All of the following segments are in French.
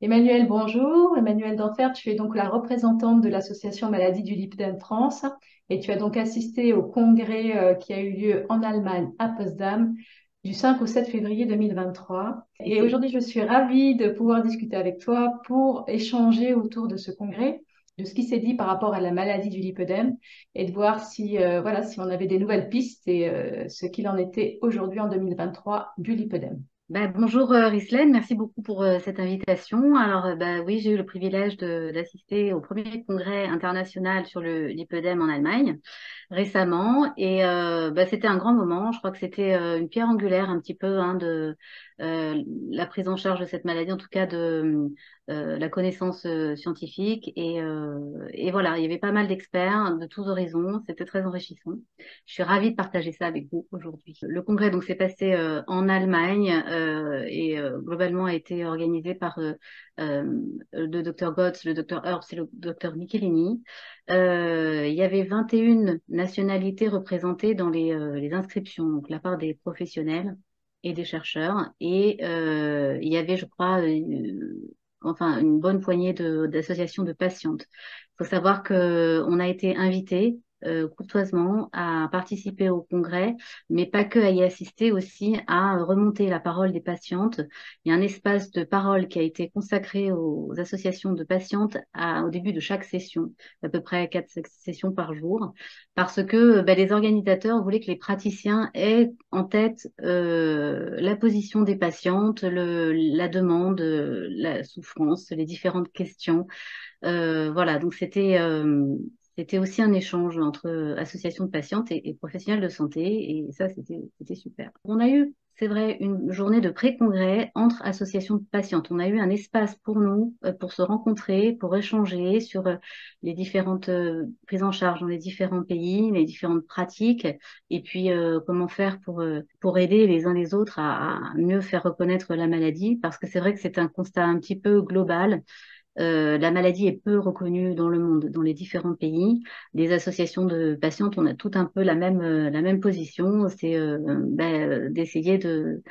Emmanuel, bonjour. Emmanuel Danfer, tu es donc la représentante de l'association Maladie du Lipidem France et tu as donc assisté au congrès qui a eu lieu en Allemagne à Potsdam du 5 au 7 février 2023. Et aujourd'hui, je suis ravie de pouvoir discuter avec toi pour échanger autour de ce congrès, de ce qui s'est dit par rapport à la maladie du lipœdème et de voir si, voilà, si on avait des nouvelles pistes et ce qu'il en était aujourd'hui en 2023 du lipœdème. Bonjour Rislaine, merci beaucoup pour cette invitation. Alors oui, j'ai eu le privilège d'assister au premier congrès international sur le lipœdème en Allemagne récemment et c'était un grand moment. Je crois que c'était une pierre angulaire un petit peu de la prise en charge de cette maladie, en tout cas de la connaissance scientifique et voilà, il y avait pas mal d'experts de tous horizons. C'était très enrichissant. Je suis ravie de partager ça avec vous aujourd'hui. Le congrès donc s'est passé en Allemagne globalement a été organisé par le docteur Gotz, le docteur Herbst et le docteur Michelini. Il y avait 21 nationalités représentées dans les inscriptions, donc de la part des professionnels et des chercheurs. Il y avait, je crois, enfin une bonne poignée d'associations de patientes. Il faut savoir que on a été invité courtoisement à participer au congrès, mais pas que à y assister, aussi à remonter la parole des patientes. Il y a un espace de parole qui a été consacré aux associations de patientes au début de chaque session, à peu près 4 sessions par jour, parce que les organisateurs voulaient que les praticiens aient en tête la position des patientes, la demande, la souffrance, les différentes questions. Voilà, donc c'était aussi un échange entre associations de patientes et professionnels de santé, et ça, c'était super. On a eu, c'est vrai, une journée de pré-congrès entre associations de patientes. On a eu un espace pour nous, pour se rencontrer, pour échanger sur les différentes prises en charge dans les différents pays, les différentes pratiques, et puis comment faire pour aider les uns les autres à mieux faire reconnaître la maladie, parce que c'est vrai que c'est un constat un petit peu global. La maladie est peu reconnue dans le monde, dans les différents pays. Les associations de patientes, on a tout un peu la même position, c'est d'essayer de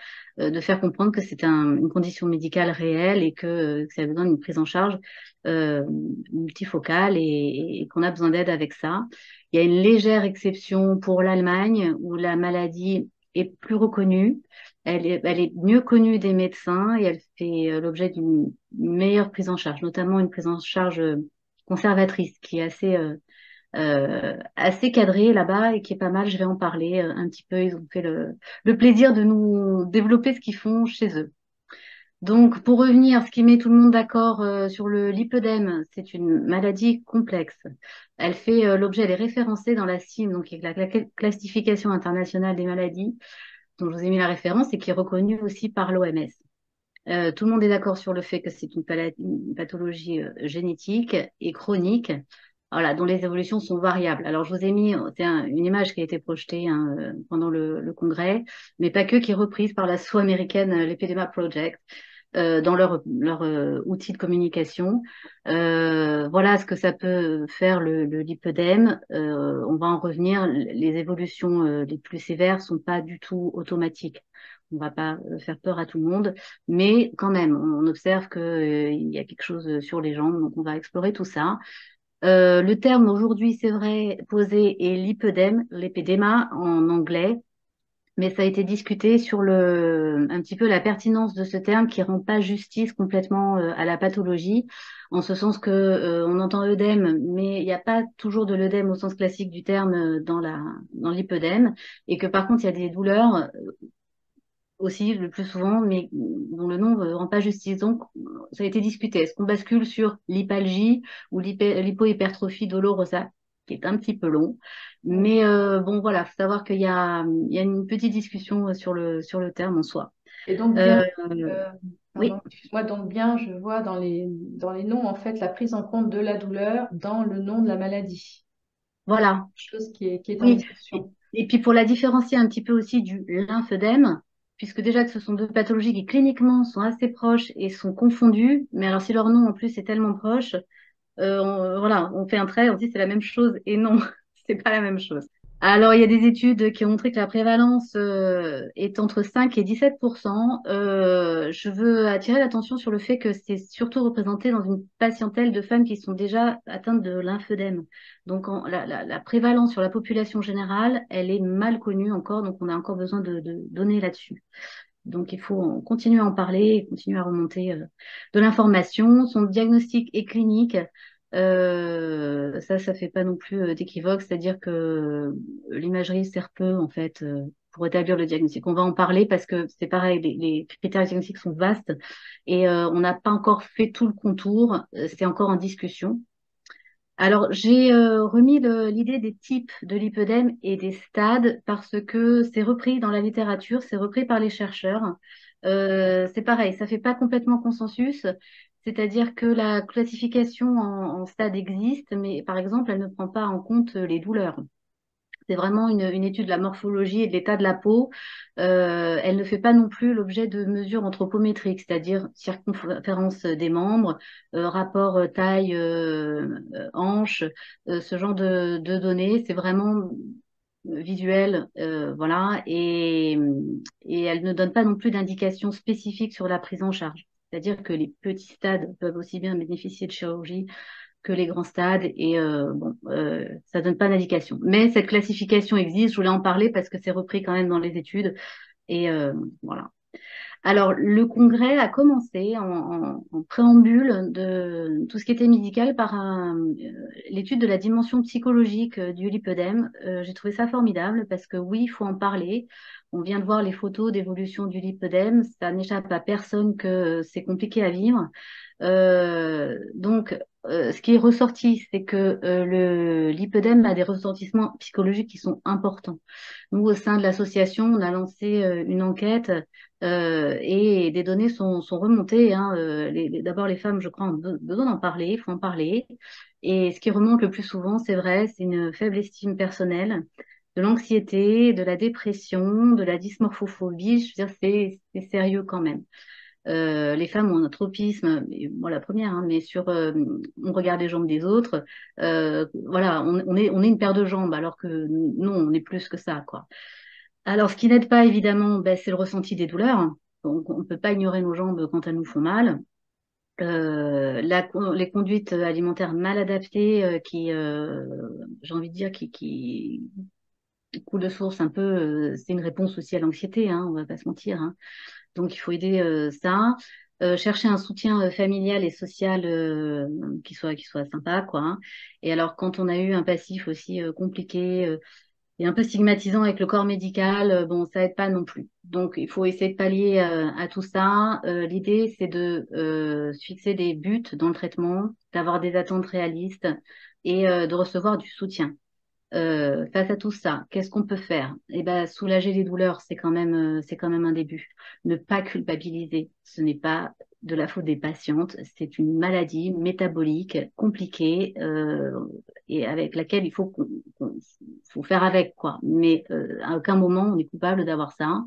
faire comprendre que c'est une condition médicale réelle et que ça a besoin d'une prise en charge euh, multifocale et qu'on a besoin d'aide avec ça. Il y a une légère exception pour l'Allemagne où la maladie est plus reconnue. Elle est mieux connue des médecins et elle fait l'objet d'une meilleure prise en charge, notamment une prise en charge conservatrice qui est assez cadrée là-bas et qui est pas mal. Je vais en parler un petit peu. Ils ont fait le plaisir de nous développer ce qu'ils font chez eux. Donc, pour revenir, ce qui met tout le monde d'accord sur le lipœdème, c'est une maladie complexe. Elle fait l'objet, elle est référencée dans la CIM, donc qui est la classification internationale des maladies, dont je vous ai mis la référence et qui est reconnue aussi par l'OMS. Tout le monde est d'accord sur le fait que c'est une pathologie génétique et chronique, voilà, dont les évolutions sont variables. Alors, je vous ai mis, une image qui a été projetée pendant le congrès, mais pas que, qui est reprise par l'asso américaine, l'Epidema Project, dans leur outil de communication. Voilà ce que ça peut faire le lipœdème. On va en revenir. Les évolutions les plus sévères sont pas du tout automatiques. On va pas faire peur à tout le monde, mais quand même, on observe que il y a quelque chose sur les jambes, donc on va explorer tout ça. Le terme aujourd'hui, c'est vrai, posé est lipœdème, l'épédéma en anglais, mais ça a été discuté sur un petit peu la pertinence de ce terme qui rend pas justice complètement à la pathologie, en ce sens que on entend œdème, mais il n'y a pas toujours de l'œdème au sens classique du terme dans l'hypœdème, et que par contre il y a des douleurs aussi le plus souvent, mais dont le nom ne rend pas justice. Donc, ça a été discuté. Est-ce qu'on bascule sur l'hypalgie ou l'hypohypertrophie dolorosa, qui est un petit peu long. Oui. Mais bon, voilà, faut savoir il y a une petite discussion sur le terme en soi. Et donc bien, Euh, pardon, oui, excuse-moi, donc bien, je vois dans les noms, en fait, la prise en compte de la douleur dans le nom de la maladie, voilà. chose qui est en Oui. Et, discussion. et puis pour la différencier un petit peu aussi du lymphœdème, puisque déjà que ce sont deux pathologies qui cliniquement sont assez proches et sont confondues, mais alors si leur nom en plus est tellement proche, voilà, on fait un trait, on dit c'est la même chose et non, c'est pas la même chose. Alors, il y a des études qui ont montré que la prévalence est entre 5 et 17%. Je veux attirer l'attention sur le fait que c'est surtout représenté dans une patientèle de femmes qui sont déjà atteintes de lymphœdème. Donc, la prévalence sur la population générale, elle est mal connue encore, donc on a encore besoin de données là-dessus. Donc, il faut continuer à en parler et continuer à remonter de l'information. Son diagnostic est clinique. Ça fait pas non plus d'équivoque, c'est-à-dire que l'imagerie sert peu, en fait, pour établir le diagnostic. On va en parler parce que c'est pareil, les critères diagnostiques sont vastes et on n'a pas encore fait tout le contour. C'est encore en discussion. Alors, j'ai remis l'idée des types de lipœdème et des stades parce que c'est repris dans la littérature, c'est repris par les chercheurs. C'est pareil, ça fait pas complètement consensus, c'est-à-dire que la classification en stades existe, mais par exemple, elle ne prend pas en compte les douleurs. C'est vraiment une étude de la morphologie et de l'état de la peau. Elle ne fait pas non plus l'objet de mesures anthropométriques, c'est-à-dire circonférence des membres, rapport taille, hanche, ce genre de données. C'est vraiment visuel, voilà, et elle ne donne pas non plus d'indications spécifiques sur la prise en charge. C'est-à-dire que les petits stades peuvent aussi bien bénéficier de chirurgie que les grands stades et bon, ça donne pas d'indication. Mais cette classification existe, je voulais en parler parce que c'est repris quand même dans les études et voilà. Alors, le congrès a commencé en préambule de tout ce qui était médical par l'étude de la dimension psychologique du lipœdème. J'ai trouvé ça formidable parce que oui, il faut en parler. On vient de voir les photos d'évolution du lipœdème. Ça n'échappe à personne que c'est compliqué à vivre. Donc, ce qui est ressorti, c'est que le lipœdème a des ressentissements psychologiques qui sont importants. Nous, au sein de l'association, on a lancé une enquête et des données sont remontées, hein. D'abord, les femmes, je crois, ont besoin d'en parler, il faut en parler. Et ce qui remonte le plus souvent, c'est vrai, c'est une faible estime personnelle, de l'anxiété, de la dépression, de la dysmorphophobie. Je veux dire, c'est sérieux quand même. Les femmes ont un tropisme, moi la première, hein, mais sur on regarde les jambes des autres, voilà, on est une paire de jambes, alors que nous, on est plus que ça, quoi. Alors, ce qui n'aide pas, évidemment, ben, c'est le ressenti des douleurs. Donc, on ne peut pas ignorer nos jambes quand elles nous font mal. Les conduites alimentaires mal adaptées, j'ai envie de dire, qui coulent de source un peu, c'est une réponse aussi à l'anxiété, hein, on va pas se mentir, hein. Donc, il faut aider ça. Chercher un soutien familial et social qui soit sympa, quoi, hein. Et alors, quand on a eu un passif aussi compliqué et un peu stigmatisant avec le corps médical, bon, ça aide pas non plus. Donc, il faut essayer de pallier à tout ça. L'idée, c'est de se fixer des buts dans le traitement, d'avoir des attentes réalistes et de recevoir du soutien. Face à tout ça, qu'est-ce qu'on peut faire? Eh ben, soulager les douleurs, c'est quand même un début. Ne pas culpabiliser. Ce n'est pas de la faute des patientes. C'est une maladie métabolique compliquée et avec laquelle faut faire avec, quoi. Mais à aucun moment on est coupable d'avoir ça.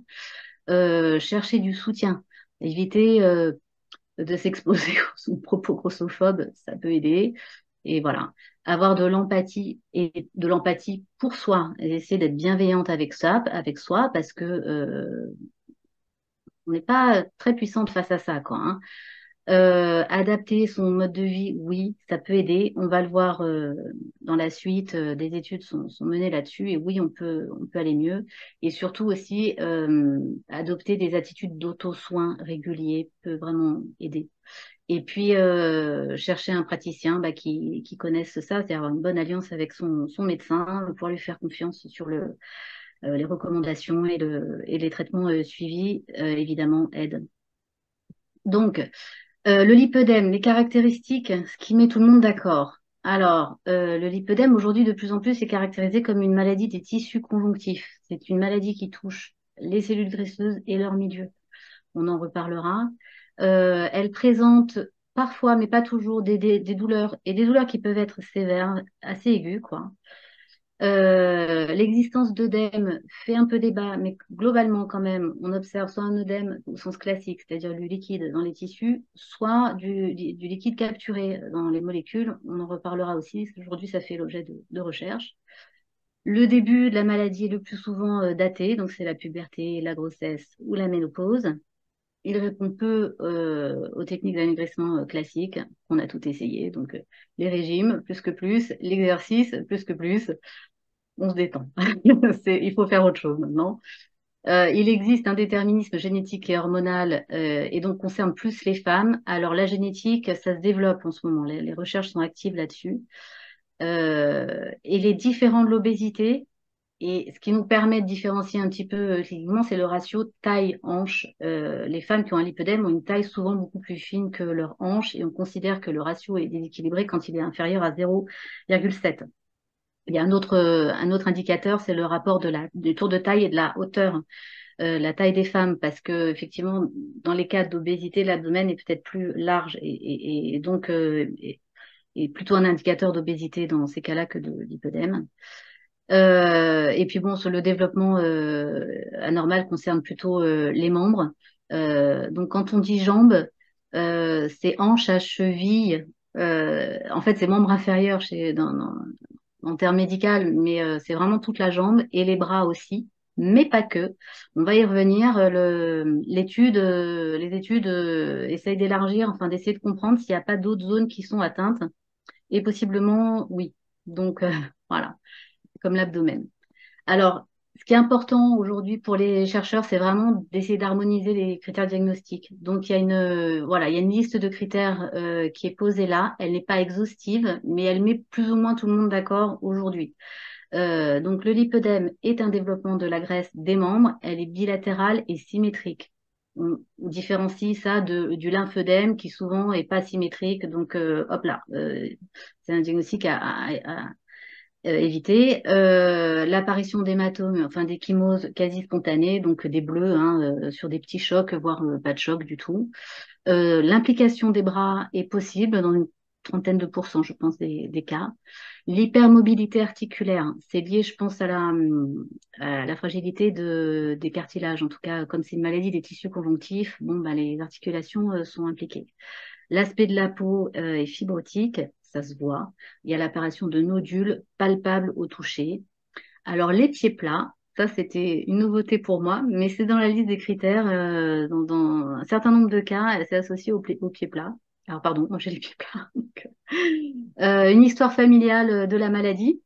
Chercher du soutien. Éviter de s'exposer aux propos grossophobes, ça peut aider. Et voilà, avoir de l'empathie et de l'empathie pour soi, et essayer d'être bienveillante avec soi, parce que on n'est pas très puissante face à ça, quoi, hein. Adapter son mode de vie, oui, ça peut aider. On va le voir dans la suite. Des études sont menées là-dessus et oui, on peut aller mieux. Et surtout aussi, adopter des attitudes d'auto-soin réguliers peut vraiment aider. Et puis, chercher un praticien bah, qui connaisse ça, c'est-à-dire avoir une bonne alliance avec son médecin, pouvoir lui faire confiance sur les recommandations et les traitements suivis, évidemment, aide. Donc, le lipœdème, les caractéristiques, ce qui met tout le monde d'accord. Alors, le lipœdème, aujourd'hui, de plus en plus, est caractérisé comme une maladie des tissus conjonctifs. C'est une maladie qui touche les cellules graisseuses et leur milieu. On en reparlera. Elle présente parfois, mais pas toujours, des douleurs, et des douleurs qui peuvent être sévères, assez aiguës, quoi. L'existence d'œdème fait un peu débat, mais globalement, quand même, on observe soit un œdème au sens classique, c'est-à-dire du liquide dans les tissus, soit du liquide capturé dans les molécules. On en reparlera aussi. Aujourd'hui, ça fait l'objet de recherches. Le début de la maladie est le plus souvent daté, donc c'est la puberté, la grossesse ou la ménopause. Il répond peu aux techniques d'amaigrissement classiques, qu'on a tout essayé, donc les régimes, plus que plus, l'exercice, plus que plus, on se détend. Il faut faire autre chose maintenant. Il existe un déterminisme génétique et hormonal et donc concerne plus les femmes. Alors la génétique, ça se développe en ce moment, les recherches sont actives là-dessus. Et les différents de l'obésité, et ce qui nous permet de différencier un petit peu cliniquement, c'est le ratio taille-hanche. Les femmes qui ont un lipœdème ont une taille souvent beaucoup plus fine que leur hanche et on considère que le ratio est déséquilibré quand il est inférieur à 0,7. Il y a un autre indicateur, c'est le rapport du tour de taille et de la hauteur, la taille des femmes, parce que effectivement, dans les cas d'obésité, l'abdomen est peut-être plus large et donc est plutôt un indicateur d'obésité dans ces cas-là que de lipœdème. Et puis bon, sur le développement anormal concerne plutôt les membres. Donc quand on dit jambes, c'est hanches à cheville. En fait, c'est membres inférieurs en termes médicaux, mais c'est vraiment toute la jambe et les bras aussi, mais pas que. On va y revenir. Les études essayent d'élargir, enfin d'essayer de comprendre s'il n'y a pas d'autres zones qui sont atteintes. Et possiblement, oui. Donc voilà, comme l'abdomen. Alors, ce qui est important aujourd'hui pour les chercheurs, c'est vraiment d'essayer d'harmoniser les critères diagnostiques. Donc, voilà, il y a une liste de critères qui est posée là. Elle n'est pas exhaustive, mais elle met plus ou moins tout le monde d'accord aujourd'hui. Donc, le lipœdème est un développement de la graisse des membres. Elle est bilatérale et symétrique. On différencie ça du lymphœdème qui souvent est pas symétrique. Donc, hop là, c'est un diagnostic à éviter. L'apparition d'hématomes, enfin d'échymoses quasi spontanées, donc des bleus hein, sur des petits chocs, voire pas de choc du tout. L'implication des bras est possible dans une trentaine de pourcents, je pense, des cas. L'hypermobilité articulaire, c'est lié, je pense, à la fragilité des cartilages. En tout cas, comme c'est une maladie des tissus conjonctifs, bon, bah, les articulations sont impliquées. L'aspect de la peau est fibrotique, ça se voit. Il y a l'apparition de nodules palpables au toucher. Alors, les pieds plats, ça, c'était une nouveauté pour moi, mais c'est dans la liste des critères. Dans un certain nombre de cas, c'est associé aux pieds plats. Alors, pardon, moi, j'ai les pieds plats. Donc, une histoire familiale de la maladie.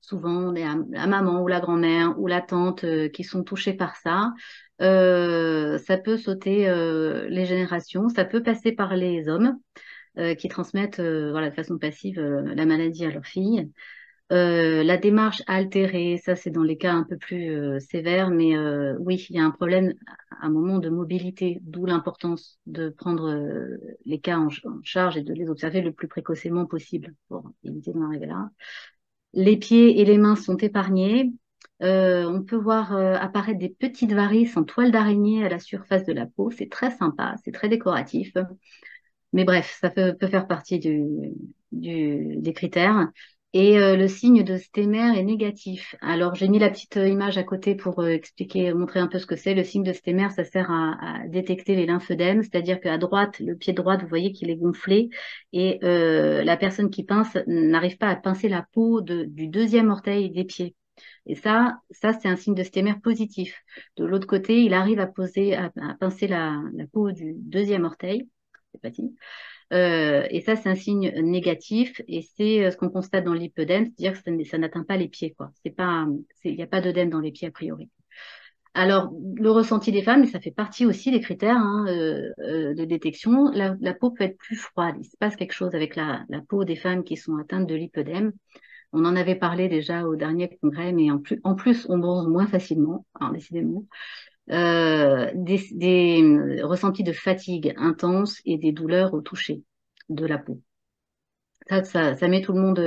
Souvent, la maman ou la grand-mère ou la tante qui sont touchées par ça. Ça peut sauter les générations, ça peut passer par les hommes qui transmettent voilà, de façon passive la maladie à leurs filles. La démarche a altéré, ça c'est dans les cas un peu plus sévères, mais oui, il y a un problème à un moment de mobilité, d'où l'importance de prendre les cas en charge et de les observer le plus précocement possible pour éviter d'en arriver là. Les pieds et les mains sont épargnés. On peut voir apparaître des petites varices en toile d'araignée à la surface de la peau. C'est très sympa, c'est très décoratif. Mais bref, ça peut faire partie des critères. Et le signe de Stémer est négatif. Alors, j'ai mis la petite image à côté pour expliquer, montrer un peu ce que c'est. Le signe de Stémer, ça sert à détecter les lymphœdèmes, c'est-à-dire qu'à droite, le pied droit, vous voyez qu'il est gonflé et la personne qui pince n'arrive pas à pincer la peau du deuxième orteil des pieds. Et ça c'est un signe de Stémer positif. De l'autre côté, il arrive à pincer la peau du deuxième orteil. C'est pas dit. Et ça, c'est un signe négatif et c'est ce qu'on constate dans l'hypodème, c'est-à-dire que ça n'atteint pas les pieds, quoi. Il n'y a pas d'œdème dans les pieds a priori. Alors, le ressenti des femmes, et ça fait partie aussi des critères hein, de détection, la peau peut être plus froide. Il se passe quelque chose avec la peau des femmes qui sont atteintes de l'hypodème. On en avait parlé déjà au dernier congrès, mais en plus on bronze moins facilement, hein, décidément. Des ressentis de fatigue intense et des douleurs au toucher de la peau. Ça met tout le monde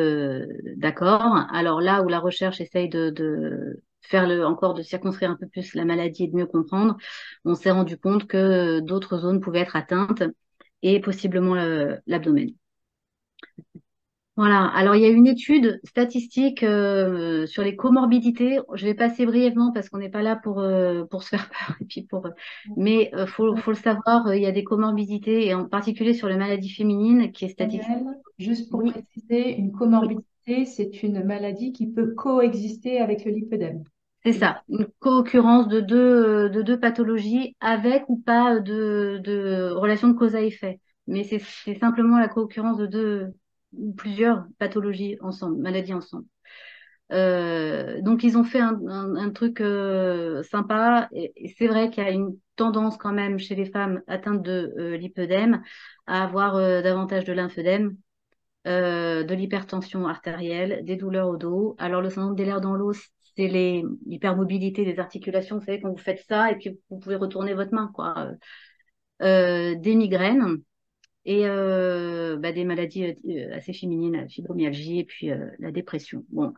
d'accord. Alors là où la recherche essaye de faire encore de circonscrire un peu plus la maladie et de mieux comprendre, on s'est rendu compte que d'autres zones pouvaient être atteintes et possiblement l'abdomen. Voilà. Alors, il y a une étude statistique sur les comorbidités. Je vais passer brièvement parce qu'on n'est pas là pour se faire peur. Et puis mais faut le savoir, il y a des comorbidités et en particulier sur la maladie féminine qui est statistique. Emmanuel, juste pour Oui, préciser, une oui. comorbidité, et c'est une maladie qui peut coexister avec le lipœdème. C'est C'est bien. ça, une co-occurrence de deux pathologies avec ou pas de relation de cause à effet. Mais c'est simplement la co-occurrence de deux ou plusieurs pathologies ensemble, maladies ensemble. Donc ils ont fait un truc sympa et c'est vrai qu'il y a une tendance quand même chez les femmes atteintes de lipœdème à avoir davantage de lymphœdème, de l'hypertension artérielle, des douleurs au dos. Alors le syndrome des lèvres dans l'eau, c'est l'hypermobilité des articulations. Vous savez quand vous faites ça et puis vous pouvez retourner votre main, quoi. Des migraines et des maladies assez féminines, la fibromyalgie et puis la dépression. Bon,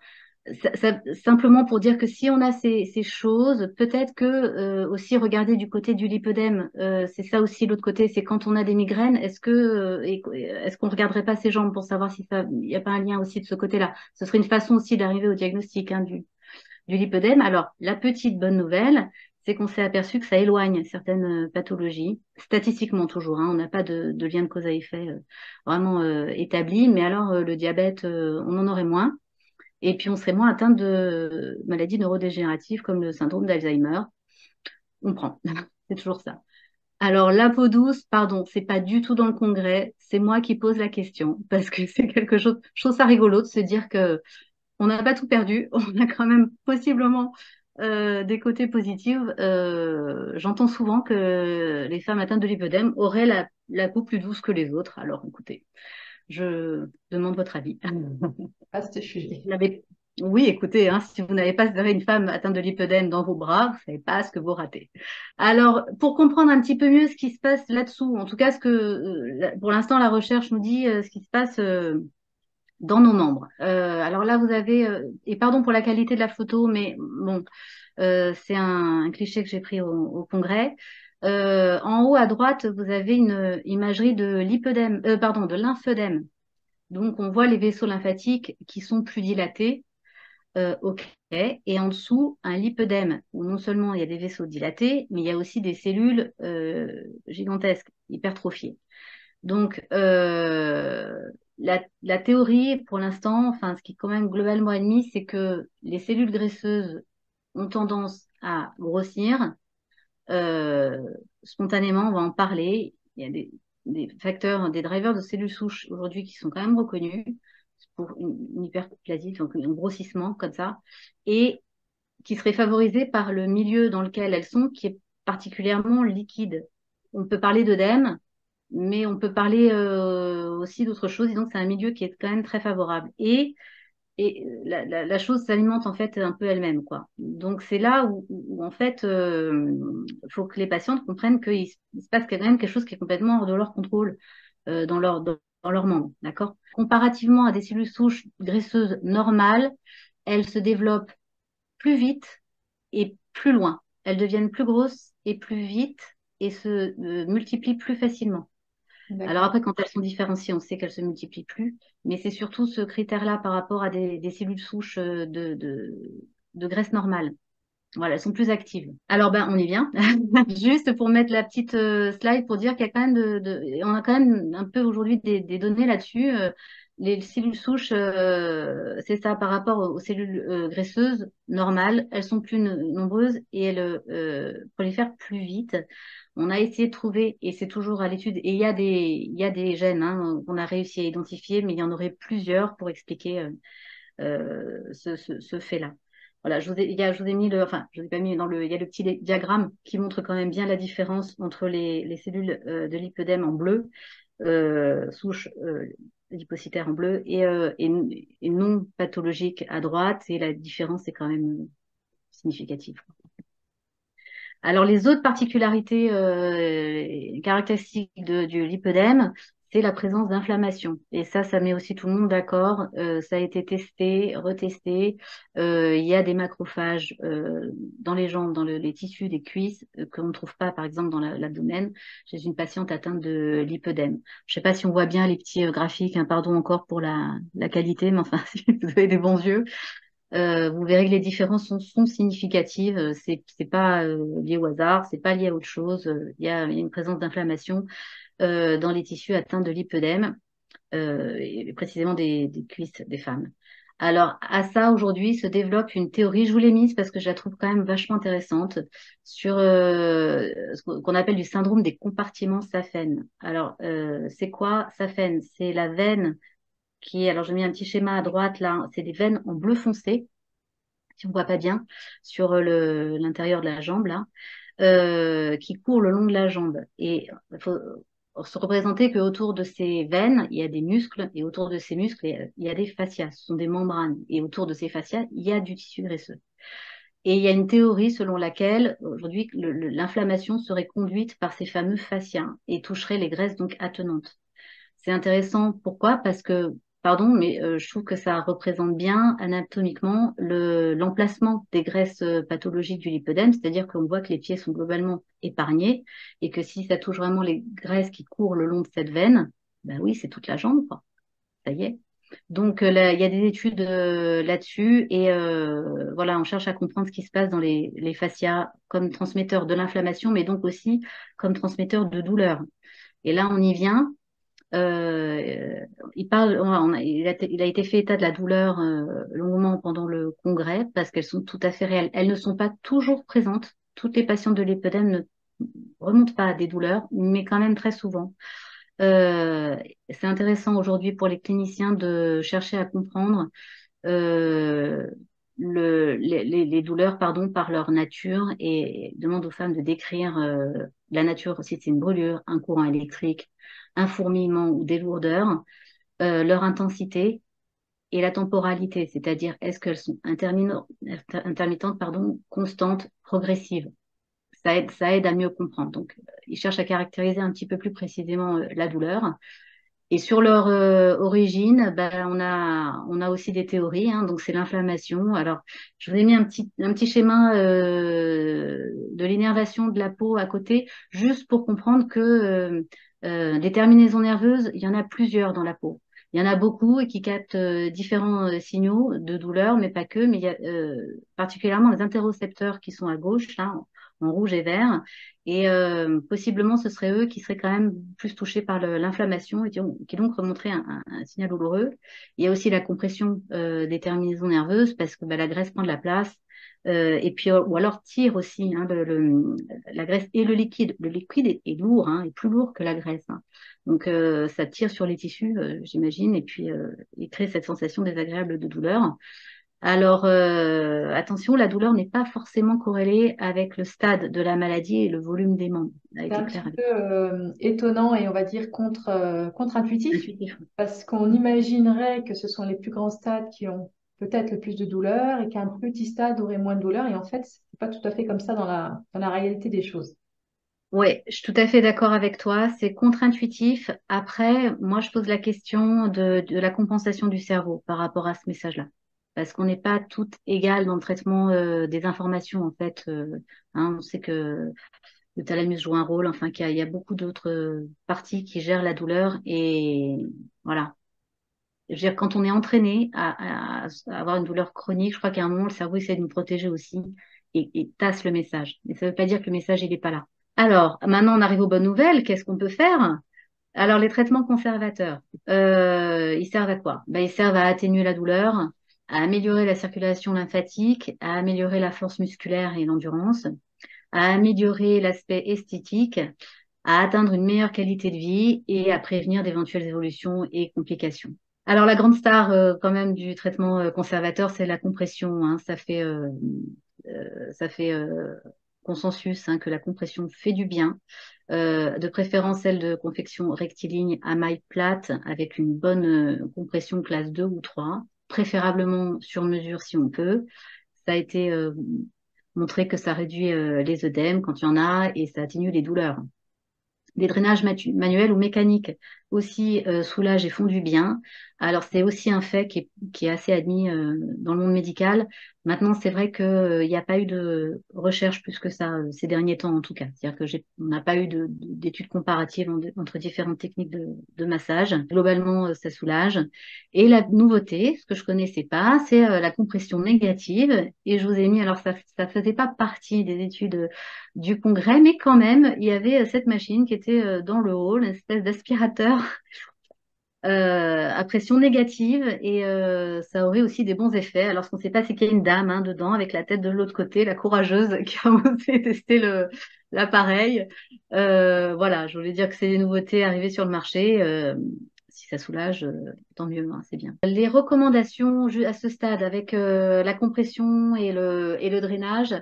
simplement pour dire que si on a ces choses, peut-être que aussi regarder du côté du lipœdème, c'est ça aussi l'autre côté, c'est quand on a des migraines, est-ce qu'on regarderait pas ses jambes pour savoir si ça, il n'y a pas un lien aussi de ce côté-là? Ce serait une façon aussi d'arriver au diagnostic hein, du lipœdème. Alors, la petite bonne nouvelle, c'est qu'on s'est aperçu que ça éloigne certaines pathologies, statistiquement toujours, hein, on n'a pas de lien de cause à effet vraiment établi, mais alors le diabète, on en aurait moins. Et puis, on serait moins atteint de maladies neurodégénératives comme le syndrome d'Alzheimer. On prend. C'est toujours ça. Alors, la peau douce, pardon, c'est pas du tout dans le congrès. C'est moi qui pose la question parce que c'est quelque chose, je trouve ça rigolo de se dire que on n'a pas tout perdu. On a quand même possiblement des côtés positifs. J'entends souvent que les femmes atteintes de lipœdème auraient la peau plus douce que les autres. Alors, écoutez, je demande votre avis. Vaste sujet. Vous n'avez- Oui, écoutez, hein, si vous n'avez pas serré une femme atteinte de lipœdème dans vos bras, vous ne savez pas ce que vous ratez. Alors, pour comprendre un petit peu mieux ce qui se passe là-dessous, en tout cas, pour l'instant, la recherche nous dit ce qui se passe dans nos membres. Alors là, vous avez, et pardon pour la qualité de la photo, mais bon, c'est un cliché que j'ai pris au congrès. En haut à droite, vous avez une imagerie de lipœdème, pardon, de lymphœdème. Donc, on voit les vaisseaux lymphatiques qui sont plus dilatés. OK. Et en dessous, un lipœdème, où non seulement il y a des vaisseaux dilatés, mais il y a aussi des cellules gigantesques, hypertrophiées. Donc, la théorie, pour l'instant, enfin, ce qui est quand même globalement admis, c'est que les cellules graisseuses ont tendance à grossir euh, spontanément, on va en parler. Il y a des facteurs, des drivers de cellules souches aujourd'hui qui sont quand même reconnus pour une hyperplasie, donc un grossissement comme ça, et qui seraient favorisés par le milieu dans lequel elles sont, qui est particulièrement liquide. On peut parler d'œdème, mais on peut parler aussi d'autres choses. Et donc, c'est un milieu qui est quand même très favorable. Et la chose s'alimente en fait un peu elle-même, quoi. Donc, c'est là où, en fait, il faut que les patientes comprennent il se passe quand même quelque chose qui est complètement hors de leur contrôle dans leur membre, d'accord? Comparativement à des cellules souches graisseuses normales, elles se développent plus vite et plus loin. Elles deviennent plus grosses et plus vite et se multiplient plus facilement. Alors D'accord. après, quand elles sont différenciées, on sait qu'elles se multiplient plus, mais c'est surtout ce critère-là par rapport à des cellules souches de graisse normale. Voilà, elles sont plus actives. Alors ben, on y vient. Juste pour mettre la petite slide pour dire qu'il y a quand même on a quand même un peu aujourd'hui des données là-dessus. Les cellules souches, c'est ça par rapport aux cellules graisseuses normales, elles sont plus nombreuses et elles prolifèrent plus vite. On a essayé de trouver, et c'est toujours à l'étude, et il y a des gènes hein, qu'on a réussi à identifier, mais il y en aurait plusieurs pour expliquer ce fait-là. Voilà, je vous ai mis enfin, je vous ai pas mis il y a le petit diagramme qui montre quand même bien la différence entre les cellules de lipœdème en bleu, souche lipocytaire en bleu, et non pathologique à droite, et la différence est quand même significative. Alors, les autres particularités caractéristiques du lipœdème, c'est la présence d'inflammation. Et ça met aussi tout le monde d'accord. Ça a été testé, retesté. Il y a des macrophages dans les jambes, dans les tissus des cuisses, qu'on ne trouve pas, par exemple, dans l'abdomen, chez une patiente atteinte de lipœdème. Je ne sais pas si on voit bien les petits graphiques, hein, pardon encore pour la qualité, mais enfin, si vous avez des bons yeux. Vous verrez que les différences sont significatives. C'est pas lié au hasard, c'est pas lié à autre chose. Il y a une présence d'inflammation dans les tissus atteints de lipœdème, et précisément des cuisses des femmes. Alors, à ça, aujourd'hui, se développe une théorie, je vous l'ai mise parce que je la trouve quand même vachement intéressante, sur ce qu'on appelle du syndrome des compartiments Safen. Alors, c'est quoi Safen? C'est la veine qui est, alors je mets un petit schéma à droite là, c'est des veines en bleu foncé, si on voit pas bien, sur l'intérieur de la jambe là, qui court le long de la jambe. Et il faut se représenter qu'autour de ces veines, il y a des muscles, et autour de ces muscles, il y a des fascias, ce sont des membranes. Et autour de ces fascias, il y a du tissu graisseux. Et il y a une théorie selon laquelle aujourd'hui l'inflammation serait conduite par ces fameux fascias et toucherait les graisses donc attenantes. C'est intéressant. Pourquoi? Parce que, pardon, mais je trouve que ça représente bien anatomiquement l'emplacement des graisses pathologiques du lipœdème, c'est-à-dire qu'on voit que les pieds sont globalement épargnés et que si ça touche vraiment les graisses qui courent le long de cette veine, ben oui, c'est toute la jambe, quoi. Ça y est. Donc là, il y a des études là-dessus et voilà, on cherche à comprendre ce qui se passe dans les fascias comme transmetteurs de l'inflammation, mais donc aussi comme transmetteurs de douleur. Et là, on y vient. Il parle, il a été fait état de la douleur longuement pendant le congrès parce qu'elles sont tout à fait réelles. Elles ne sont pas toujours présentes. Toutes les patientes de l'épidème ne remontent pas à des douleurs, mais quand même très souvent. Euh, c'est intéressant aujourd'hui pour les cliniciens de chercher à comprendre euh, les douleurs pardon, par leur nature et demande aux femmes de décrire la nature, si c'est une brûlure, un courant électrique, un fourmillement ou des lourdeurs, leur intensité et la temporalité, c'est-à-dire est-ce qu'elles sont intermittentes, pardon, constantes, progressives. Ça aide à mieux comprendre. Donc, ils cherchent à caractériser un petit peu plus précisément la douleur. Et sur leur origine, ben, on a aussi des théories, hein, donc c'est l'inflammation. Alors, je vous ai mis un petit schéma de l'innervation de la peau à côté, juste pour comprendre que les terminaisons nerveuses, il y en a plusieurs dans la peau. Il y en a beaucoup et qui captent différents signaux de douleur, mais pas que, mais il y a particulièrement les interocepteurs qui sont à gauche, là, en rouge et vert. Et possiblement, ce seraient eux qui seraient quand même plus touchés par l'inflammation et qui donc remonteraient un signal douloureux. Il y a aussi la compression des terminaisons nerveuses parce que bah, la graisse prend de la place. Et puis, ou alors tire aussi hein, la graisse et le liquide. Le liquide est lourd, hein, est plus lourd que la graisse. Hein. Donc, ça tire sur les tissus, j'imagine, et puis il crée cette sensation désagréable de douleur. Alors, attention, la douleur n'est pas forcément corrélée avec le stade de la maladie et le volume des membres. Ça a C'est été un clair petit avec peu étonnant et on va dire contre-intuitif intuitif. parce qu'on imaginerait que ce sont les plus grands stades qui ont peut-être le plus de douleur et qu'un petit stade aurait moins de douleur. Et en fait, c'est pas tout à fait comme ça dans la réalité des choses. Oui, je suis tout à fait d'accord avec toi. C'est contre-intuitif. Après, moi, je pose la question de la compensation du cerveau par rapport à ce message-là. Parce qu'on n'est pas toutes égales dans le traitement des informations, en fait. Hein, on sait que le thalamus joue un rôle, enfin, qu'il y a beaucoup d'autres parties qui gèrent la douleur. Et voilà. Je veux dire, quand on est entraîné à avoir une douleur chronique, je crois qu'à un moment, le cerveau essaie de nous protéger aussi et tasse le message. Mais ça ne veut pas dire que le message, il n'est pas là. Alors, maintenant, on arrive aux bonnes nouvelles. Qu'est-ce qu'on peut faire? Alors, les traitements conservateurs, ils servent à quoi? Ben, ils servent à atténuer la douleur, à améliorer la circulation lymphatique, à améliorer la force musculaire et l'endurance, à améliorer l'aspect esthétique, à atteindre une meilleure qualité de vie et à prévenir d'éventuelles évolutions et complications. Alors, la grande star quand même du traitement conservateur, c'est la compression. Hein. Ça fait consensus hein, que la compression fait du bien. De préférence celle de confection rectiligne à maille plate avec une bonne compression classe 2 ou 3, préférablement sur mesure si on peut. Ça a été montré que ça réduit les œdèmes quand il y en a et ça atténue les douleurs. Des drainages manuels ou mécaniques aussi soulagent et font du bien. Alors c'est aussi un fait qui est assez admis dans le monde médical. Maintenant, c'est vrai qu'il n'y a pas eu de recherche plus que ça ces derniers temps en tout cas. C'est-à-dire que on n'a pas eu d'études comparatives entre différentes techniques de massage. Globalement, ça soulage. Et la nouveauté, ce que je connaissais pas, c'est la compression négative. Et je vous ai mis, alors ça faisait pas partie des études du congrès, mais quand même, il y avait cette machine qui était dans le hall, une espèce d'aspirateur à pression négative et ça aurait aussi des bons effets. Alors, ce qu'on ne sait pas, c'est qu'il y a une dame hein, dedans avec la tête de l'autre côté, la courageuse qui a osé tester l'appareil. Voilà, je voulais dire que c'est des nouveautés arrivées sur le marché. Si ça soulage, tant mieux, hein, c'est bien. Les recommandations à ce stade avec la compression et le drainage,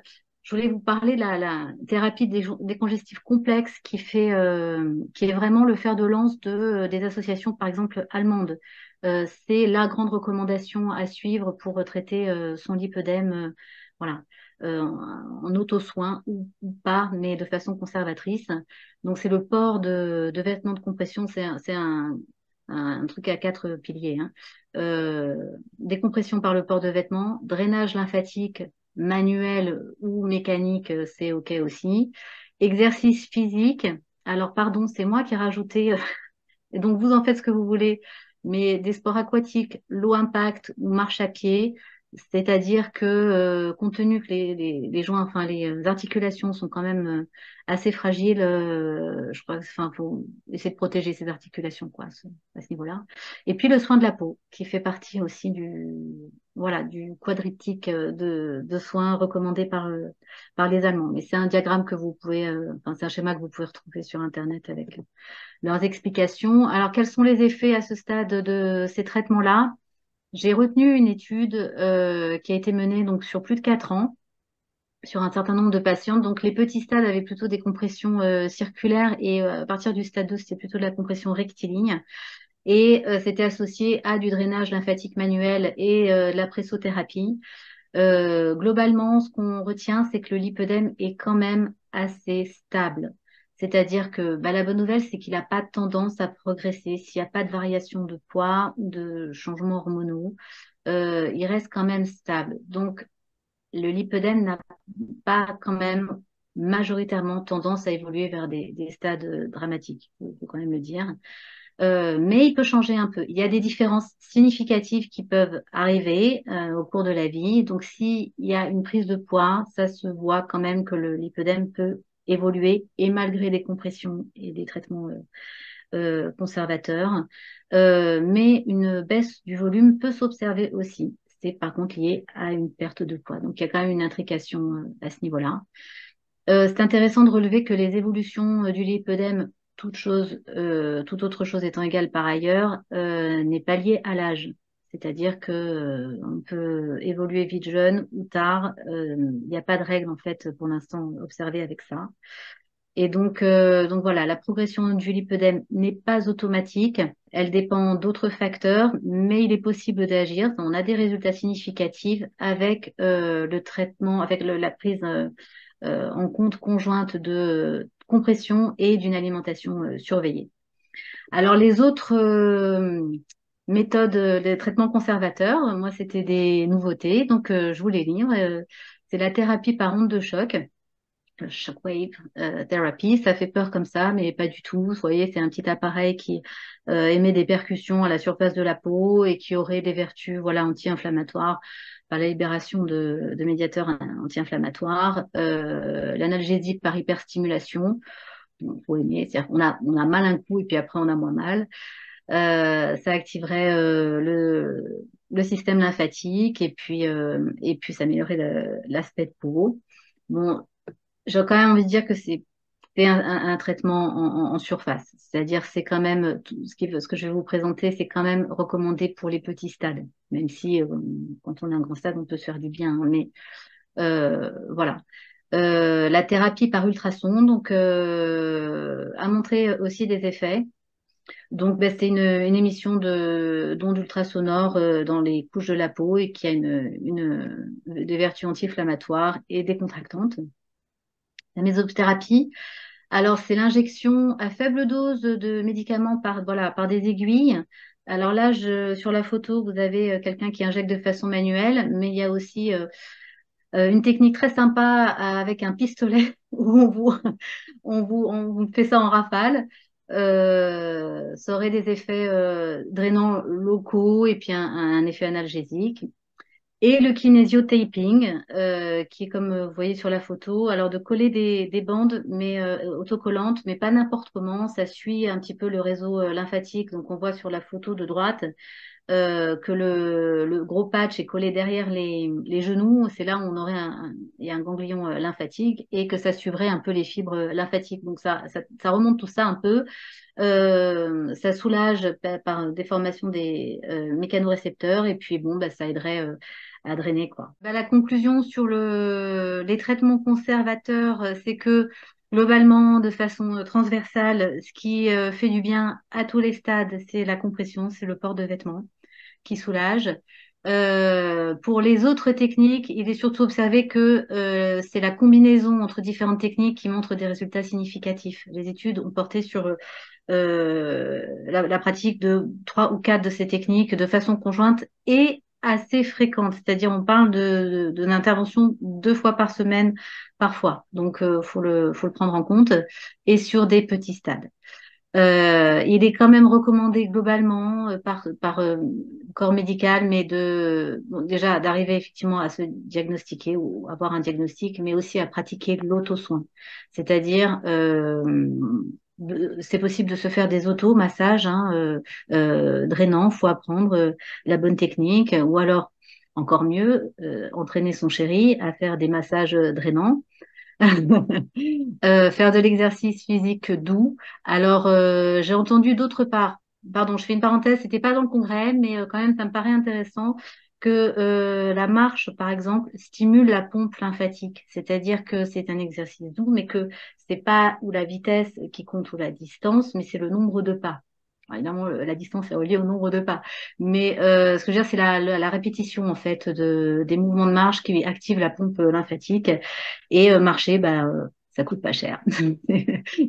je voulais vous parler de la thérapie décongestive complexe qui est vraiment le fer de lance des associations, par exemple, allemandes. C'est la grande recommandation à suivre pour traiter son lipœdème, voilà, en auto-soin ou pas, mais de façon conservatrice. Donc, c'est le port de vêtements de compression, c'est un truc à quatre piliers, hein. Décompression par le port de vêtements, drainage lymphatique manuel ou mécanique, c'est OK aussi. Exercice physique. Alors, pardon, c'est moi qui ai rajouté, et donc vous en faites ce que vous voulez, mais des sports aquatiques, low impact ou marche à pied, c'est-à-dire que compte tenu que les joints, enfin les articulations sont quand même assez fragiles, je crois que, enfin, faut essayer de protéger ces articulations, quoi, à ce niveau-là. Et puis le soin de la peau, qui fait partie aussi voilà, du quadriptyque de soins recommandés par les Allemands. Mais c'est un diagramme que vous pouvez, enfin, c'est un schéma que vous pouvez retrouver sur Internet avec leurs explications. Alors, quels sont les effets à ce stade de ces traitements-là? J'ai retenu une étude qui a été menée donc sur plus de 4 ans sur un certain nombre de patients. Donc, les petits stades avaient plutôt des compressions circulaires et à partir du stade 2, c'était plutôt de la compression rectiligne. Et c'était associé à du drainage lymphatique manuel et de la pressothérapie. Globalement, ce qu'on retient, c'est que le lipœdème est quand même assez stable. C'est-à-dire que bah, la bonne nouvelle, c'est qu'il n'a pas tendance à progresser. S'il n'y a pas de variation de poids ou de changements hormonaux, il reste quand même stable. Donc, le lipœdème n'a pas quand même majoritairement tendance à évoluer vers des stades dramatiques, il faut quand même le dire. Mais il peut changer un peu. Il y a des différences significatives qui peuvent arriver au cours de la vie. Donc, s'il y a une prise de poids, ça se voit quand même que le lipœdème peut évoluer et malgré des compressions et des traitements conservateurs. Mais une baisse du volume peut s'observer aussi. C'est par contre lié à une perte de poids. Donc, il y a quand même une intrication à ce niveau-là. C'est intéressant de relever que les évolutions du lipœdème, toute autre chose étant égale par ailleurs, n'est pas liée à l'âge. C'est-à-dire que on peut évoluer vite jeune ou tard. Il n'y a pas de règle en fait pour l'instant observée avec ça. Et donc voilà, la progression du lipœdème n'est pas automatique. Elle dépend d'autres facteurs, mais il est possible d'agir. On a des résultats significatifs avec le traitement, avec la prise en compte conjointe de compression et d'une alimentation surveillée. Alors les autres méthodes de traitement conservateur, moi c'était des nouveautés, donc je voulais lire. C'est la thérapie par onde de choc. Shockwave therapy, ça fait peur comme ça, mais pas du tout. Vous voyez, c'est un petit appareil qui émet des percussions à la surface de la peau et qui aurait des vertus, voilà, anti-inflammatoires par la libération de médiateurs anti-inflammatoires, l'analgésie par hyperstimulation. Il faut aimer, c'est-à-dire on a mal un coup et puis après on a moins mal. Ça activerait le système lymphatique et puis ça améliorerait l'aspect de peau. Bon, j'ai quand même envie de dire que c'est un traitement en surface. C'est-à-dire, c'est quand même, ce que je vais vous présenter, c'est quand même recommandé pour les petits stades. Même si, quand on est un grand stade, on peut se faire du bien, hein, mais voilà. La thérapie par ultrason, donc, a montré aussi des effets. Donc, ben, c'est une émission d'ondes ultrasonores dans les couches de la peau et qui a des vertus anti-inflammatoires et décontractantes. La mésothérapie, alors c'est l'injection à faible dose de médicaments voilà, par des aiguilles. Alors là, sur la photo, vous avez quelqu'un qui injecte de façon manuelle, mais il y a aussi une technique très sympa avec un pistolet où on vous fait ça en rafale. Ça aurait des effets drainants locaux et puis un effet analgésique. Et le kinésio-taping, qui est comme vous voyez sur la photo, alors de coller des bandes mais autocollantes, mais pas n'importe comment, ça suit un petit peu le réseau lymphatique. Donc on voit sur la photo de droite que le gros patch est collé derrière les genoux, c'est là où on aurait il y a un ganglion lymphatique et que ça suivrait un peu les fibres lymphatiques. Donc ça remonte tout ça un peu. Ça soulage par déformation des mécanorécepteurs et puis bon, bah, ça aiderait à drainer quoi. Bah, la conclusion sur les traitements conservateurs, c'est que globalement, de façon transversale, ce qui fait du bien à tous les stades, c'est la compression, c'est le port de vêtements qui soulage. Pour les autres techniques, il est surtout observé que c'est la combinaison entre différentes techniques qui montre des résultats significatifs. Les études ont porté sur la pratique de 3 ou 4 de ces techniques de façon conjointe et assez fréquente, c'est-à-dire on parle d'une intervention 2 fois par semaine parfois, donc faut le prendre en compte et sur des petits stades. Il est quand même recommandé globalement par corps médical, mais bon, déjà d'arriver effectivement à se diagnostiquer ou avoir un diagnostic, mais aussi à pratiquer l'auto-soin. C'est-à-dire, c'est possible de se faire des auto-massages hein, drainants, faut apprendre la bonne technique, ou alors, encore mieux, entraîner son chéri à faire des massages drainants. Faire de l'exercice physique doux. Alors, j'ai entendu d'autre part, pardon, je fais une parenthèse, c'était pas dans le congrès, mais quand même, ça me paraît intéressant que la marche, par exemple, stimule la pompe lymphatique. C'est-à-dire que c'est un exercice doux, mais que c'est pas ou la vitesse qui compte ou la distance, mais c'est le nombre de pas. Alors, évidemment, la distance est reliée au nombre de pas. Mais ce que je veux dire, c'est la répétition, en fait, des mouvements de marche qui activent la pompe lymphatique. Et marcher, bah, ça coûte pas cher.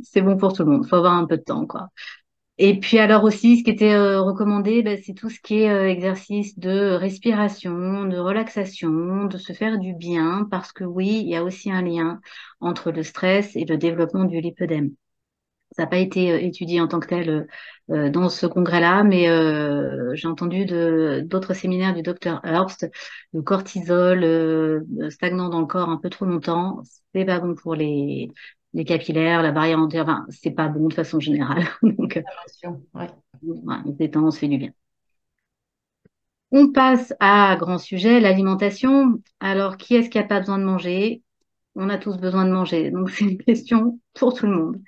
C'est bon pour tout le monde. Faut avoir un peu de temps, quoi. Et puis alors aussi, ce qui était recommandé, bah, c'est tout ce qui est exercice de respiration, de relaxation, de se faire du bien, parce que oui, il y a aussi un lien entre le stress et le développement du lipœdème. Ça n'a pas été étudié en tant que tel dans ce congrès-là, mais j'ai entendu d'autres séminaires du docteur Herbst, le cortisol stagnant dans le corps un peu trop longtemps, c'est pas bon pour les capillaires, la barrière entière, enfin, c'est pas bon de façon générale. Donc, Attention, ouais. voilà, on se détend, on se fait du bien. On passe à grand sujet, l'alimentation. Alors, qui est-ce qui a pas besoin de manger? On a tous besoin de manger, donc c'est une question pour tout le monde.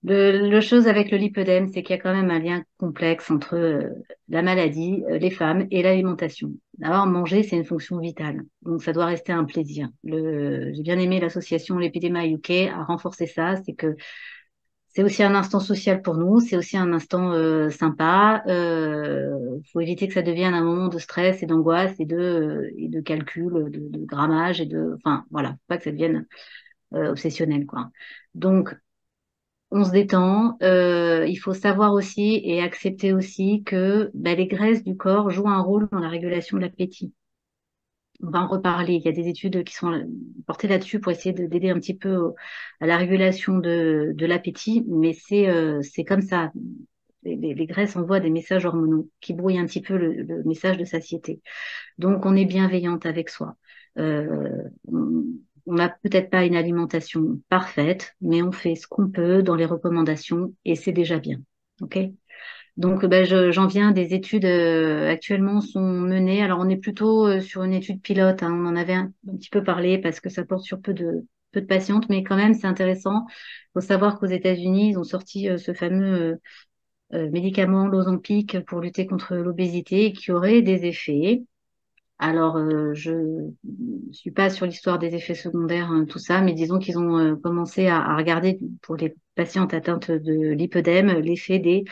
Le chose avec le lipœdème, c'est qu'il y a quand même un lien complexe entre la maladie, les femmes et l'alimentation. D'abord, manger, c'est une fonction vitale, donc ça doit rester un plaisir. J'ai bien aimé l'association Lipedema UK à renforcer ça, c'est que c'est aussi un instant social pour nous, c'est aussi un instant sympa. Faut éviter que ça devienne un moment de stress et d'angoisse et de calcul, de grammage enfin voilà, faut pas que ça devienne obsessionnel, quoi. Donc on se détend. Il faut savoir aussi et accepter aussi que bah, les graisses du corps jouent un rôle dans la régulation de l'appétit. On va en reparler. Il y a des études qui sont portées là-dessus pour essayer d'aider un petit peu à la régulation de l'appétit, mais c'est comme ça. Les graisses envoient des messages hormonaux qui brouillent un petit peu le message de satiété. Donc, on est bienveillante avec soi. On n'a peut-être pas une alimentation parfaite, mais on fait ce qu'on peut dans les recommandations et c'est déjà bien. OK? Donc, ben, j'en viens, des études actuellement sont menées. Alors, on est plutôt sur une étude pilote, hein. On en avait un petit peu parlé parce que ça porte sur peu de patientes, mais quand même, c'est intéressant. Il faut savoir qu'aux États-Unis, ils ont sorti ce fameux médicament, l'Ozempic, pour lutter contre l'obésité, qui aurait des effets. Alors, je suis pas sur l'histoire des effets secondaires, hein, tout ça, mais disons qu'ils ont commencé à regarder pour les patientes atteintes de lipœdème l'effet des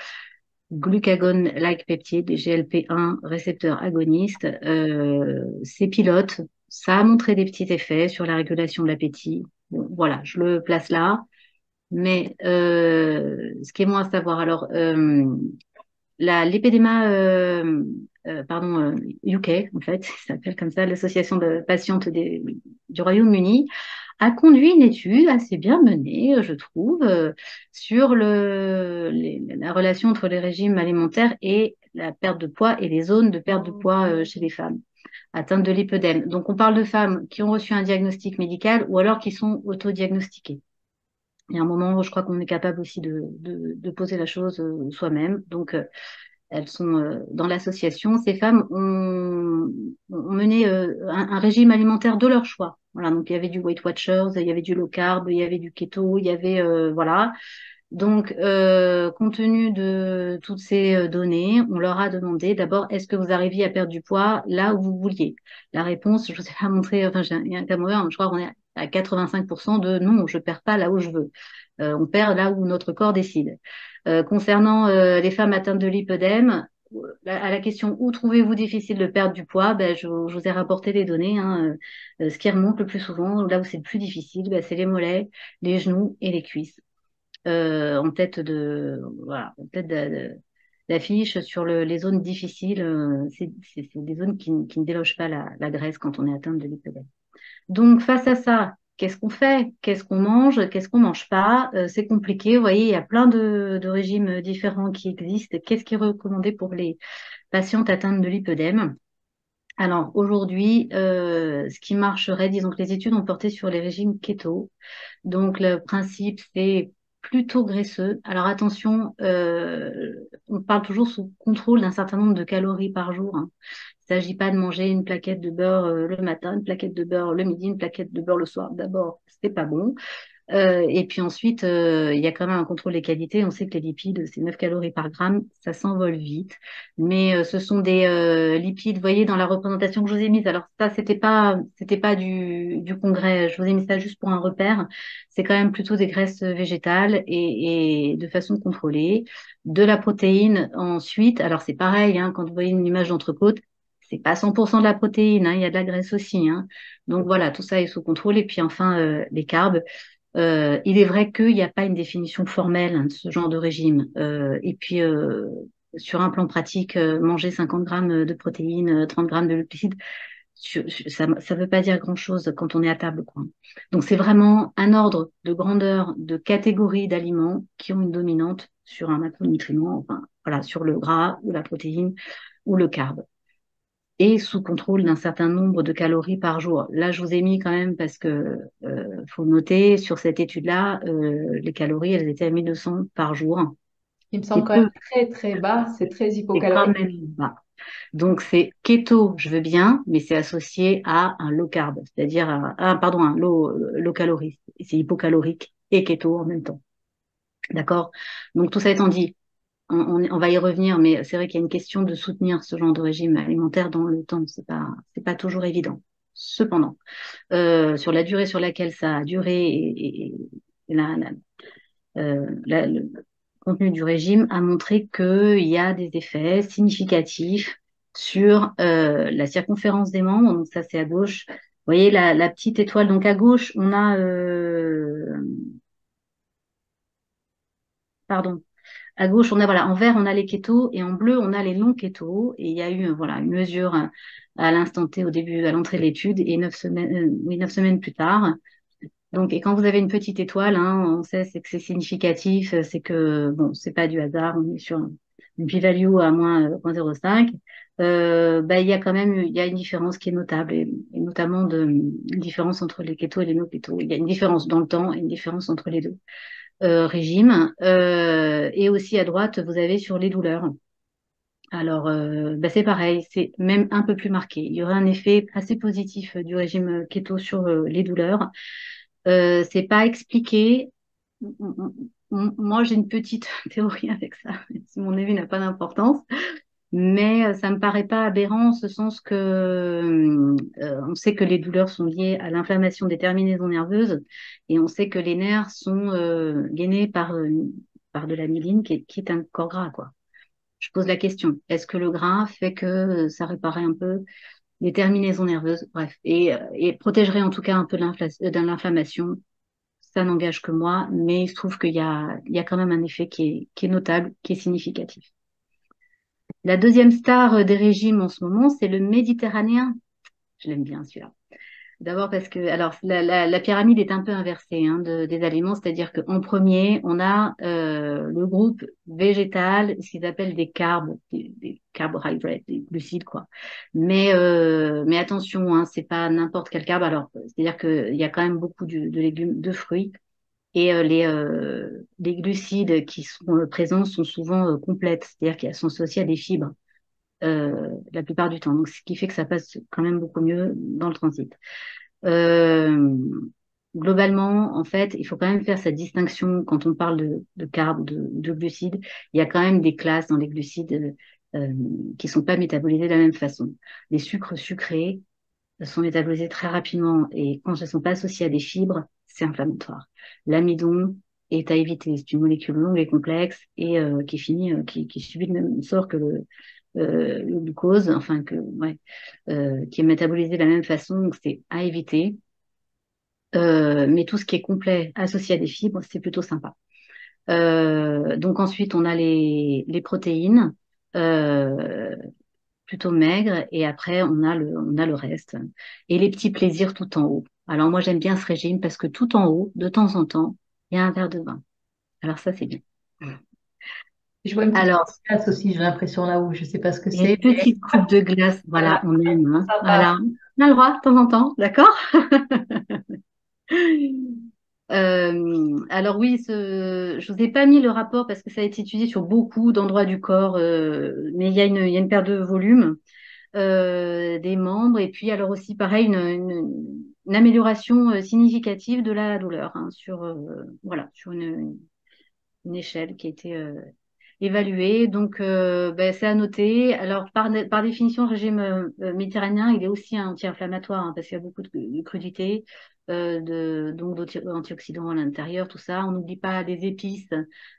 glucagon-like peptides, des GLP-1 récepteurs agonistes. Ces pilotes, ça a montré des petits effets sur la régulation de l'appétit. Bon, voilà, je le place là. Mais ce qui est moins à savoir, alors l'épidéma, pardon, UK, en fait, ça s'appelle comme ça, l'Association de patientes du Royaume-Uni, a conduit une étude assez bien menée, je trouve, sur la relation entre les régimes alimentaires et la perte de poids et les zones de perte de poids chez les femmes. atteintes de lipœdème. Donc, on parle de femmes qui ont reçu un diagnostic médical ou alors qui sont autodiagnostiquées. Il y a un moment où je crois qu'on est capable aussi de poser la chose soi-même. Donc, elles sont dans l'association. Ces femmes ont mené un régime alimentaire de leur choix. Voilà, donc il y avait du Weight Watchers, il y avait du low carb, il y avait du keto, il y avait voilà. Donc, compte tenu de toutes ces données, on leur a demandé d'abord, est-ce que vous arriviez à perdre du poids là où vous vouliez? La réponse, je vous ai pas montré, enfin, il y a un camoulox, je crois qu'on est à 85% de non, je perds pas là où je veux. On perd là où notre corps décide. Concernant les femmes atteintes de lipœdème, à la question où trouvez-vous difficile de perdre du poids, ben, je vous ai rapporté les données. Hein, ce qui remonte le plus souvent, là où c'est le plus difficile, ben, c'est les mollets, les genoux et les cuisses en tête de voilà, en tête d'affiche sur les zones difficiles. C'est des zones qui ne délogent pas la graisse quand on est atteinte de lipœdème. Donc face à ça, qu'est-ce qu'on fait? Qu'est-ce qu'on mange? Qu'est-ce qu'on mange pas? C'est compliqué. Vous voyez, il y a plein de régimes différents qui existent. Qu'est-ce qui est recommandé pour les patientes atteintes de lipœdème? Alors aujourd'hui, ce qui marcherait, disons que les études ont porté sur les régimes keto. Donc, le principe, c'est plutôt graisseux. Alors, attention, on parle toujours sous contrôle d'un certain nombre de calories par jour. Hein. Il ne s'agit pas de manger une plaquette de beurre le matin, une plaquette de beurre le midi, une plaquette de beurre le soir. D'abord, c'est pas bon. Et puis ensuite, il y a quand même un contrôle des qualités. On sait que les lipides, c'est 9 calories par gramme, ça s'envole vite. Mais ce sont des lipides, vous voyez, dans la représentation que je vous ai mise. Alors ça, c'était pas du congrès. Je vous ai mis ça juste pour un repère. C'est quand même plutôt des graisses végétales et de façon contrôlée. De la protéine ensuite. Alors c'est pareil, hein, quand vous voyez une image d'entrecôte, c'est pas 100% de la protéine, hein, il y a de la graisse aussi. Hein. Donc voilà, tout ça est sous contrôle. Et puis enfin, les carbs. Il est vrai qu'il n'y a pas une définition formelle hein, de ce genre de régime. Et puis, sur un plan pratique, manger 50 grammes de protéines, 30 grammes de glucides, ça ne veut pas dire grand-chose quand on est à table, quoi. Donc, c'est vraiment un ordre de grandeur de catégories d'aliments qui ont une dominante sur un macronutriment, enfin, voilà, sur le gras ou la protéine ou le carb et sous contrôle d'un certain nombre de calories par jour. Là, je vous ai mis quand même parce que faut noter sur cette étude-là, les calories, elles étaient à 1200 par jour. Il me semble C'est quand peu, même très, très bas. C'est très c'est quand hypocalorique. même bas. Donc c'est keto, je veux bien, mais c'est associé à un low carb, c'est-à-dire pardon, un low calorie. C'est hypocalorique et keto en même temps. D'accord? Donc tout ça étant dit, on va y revenir, mais c'est vrai qu'il y a une question de soutenir ce genre de régime alimentaire dans le temps. C'est pas toujours évident. Cependant, sur la durée sur laquelle ça a duré et le contenu du régime a montré qu'il y a des effets significatifs sur la circonférence des membres. Donc ça, c'est à gauche. Vous voyez la petite étoile. Donc à gauche, on a, pardon, à gauche, on a, voilà, en vert, on a les kétos et en bleu, on a les non-kétos. Et il y a eu, voilà, une mesure à l'instant T au début, à l'entrée de l'étude et 9 semaines, oui, 9 semaines plus tard. Donc, et quand vous avez une petite étoile, hein, on sait c'est que c'est significatif, c'est que, bon, c'est pas du hasard, on est sur une p-value à moins 0,05. Bah, il y a quand même, il y a une différence qui est notable et notamment une différence entre les kétos et les non-kétos. Il y a une différence dans le temps et une différence entre les deux régime. Et aussi à droite, vous avez sur les douleurs. Alors, bah, c'est pareil, c'est même un peu plus marqué. Il y aurait un effet assez positif du régime keto sur les douleurs. C'est pas expliqué. Moi, j'ai une petite théorie avec ça, même si mon avis n'a pas d'importance. Mais ça me paraît pas aberrant en ce sens que on sait que les douleurs sont liées à l'inflammation des terminaisons nerveuses et on sait que les nerfs sont gainés par de la myéline qui est un corps gras, quoi. Je pose la question, est-ce que le gras fait que ça réparait un peu les terminaisons nerveuses? Bref, et protégerait en tout cas un peu de l'inflammation. Ça n'engage que moi, mais il se trouve il y a quand même un effet qui est notable, qui est significatif. La deuxième star des régimes en ce moment, c'est le méditerranéen. Je l'aime bien celui-là. D'abord parce que, alors, la pyramide est un peu inversée hein, des aliments, c'est-à-dire qu'en premier, on a le groupe végétal, ce qu'ils appellent des carbs, des carbohydrates, des glucides, quoi. Mais attention, hein, c'est pas n'importe quel carbe. Alors, c'est-à-dire qu'il y a quand même beaucoup de légumes, de fruits, et les glucides qui sont présents sont souvent complètes, c'est-à-dire qu'elles sont associées à des fibres la plupart du temps. Donc, ce qui fait que ça passe quand même beaucoup mieux dans le transit. Euh, Globalement, en fait, il faut quand même faire cette distinction quand on parle de carbs, de glucides. Il y a quand même des classes dans les glucides qui sont pas métabolisées de la même façon. Les sucres sucrés sont métabolisés très rapidement et quand ils ne sont pas associés à des fibres, c'est inflammatoire. L'amidon est à éviter. C'est une molécule longue et complexe et qui subit le même sort que le glucose, enfin qui est métabolisé de la même façon, donc c'est à éviter. Mais tout ce qui est complet associé à des fibres, c'est plutôt sympa. Donc ensuite, on a les protéines euh, plutôt maigres et après, on a le reste. Et les petits plaisirs tout en haut. Alors moi, j'aime bien ce régime parce que tout en haut, de temps en temps, il y a un verre de vin. Alors ça, c'est bien. Je vois une petite Alors, glace aussi, j'ai l'impression là-haut, je sais pas ce que une c'est. petite coupe de glace, Voilà, voilà, on aime. Hein. sympa. Voilà, on a le droit de temps en temps, d'accord? Alors oui, je vous ai pas mis le rapport parce que ça a été étudié sur beaucoup d'endroits du corps, mais il y a une perte de volume des membres et puis alors aussi pareil une amélioration significative de la douleur hein, sur voilà sur une échelle qui a été évaluée. Donc ben, c'est à noter. Alors par définition, le régime méditerranéen, il est aussi un anti-inflammatoire hein, parce qu'il y a beaucoup de crudités, donc d'antioxydants à l'intérieur, tout ça. On n'oublie pas les épices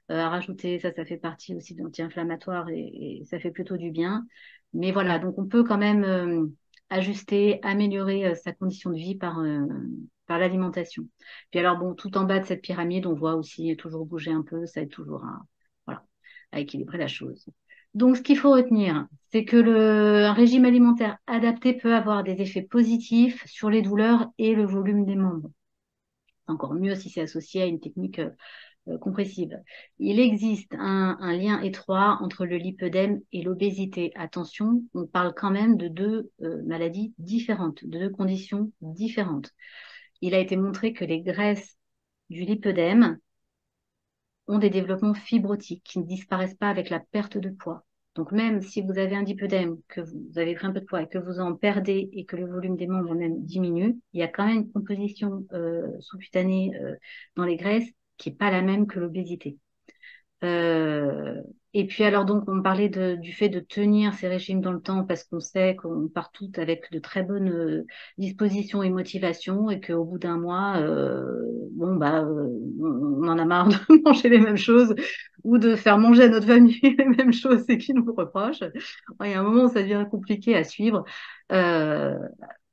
à rajouter, ça fait partie aussi de l'anti-inflammatoire et ça fait plutôt du bien. Mais voilà, donc on peut quand même ajuster, améliorer sa condition de vie par l'alimentation. Puis alors, bon, tout en bas de cette pyramide, on voit aussi toujours bouger un peu, ça aide toujours voilà, à équilibrer la chose. Donc, ce qu'il faut retenir, c'est que un régime alimentaire adapté peut avoir des effets positifs sur les douleurs et le volume des membres. Encore mieux si c'est associé à une technique compressive. Il existe un lien étroit entre le lipœdème et l'obésité. Attention, on parle quand même de deux maladies différentes, de deux conditions différentes. Il a été montré que les graisses du lipœdème ont des développements fibrotiques qui ne disparaissent pas avec la perte de poids. Donc même si vous avez un lipœdème, que vous avez pris un peu de poids et que vous en perdez et que le volume des membres même diminue, il y a quand même une composition sous-cutanée dans les graisses qui n'est pas la même que l'obésité. Et puis alors donc on parlait du fait de tenir ces régimes dans le temps parce qu'on sait qu'on part toutes avec de très bonnes dispositions et motivations et qu'au bout d'un mois, bon bah on en a marre de manger les mêmes choses ou de faire manger à notre famille les mêmes choses et qui nous le reprochent. Il y a un moment où ça devient compliqué à suivre. Euh,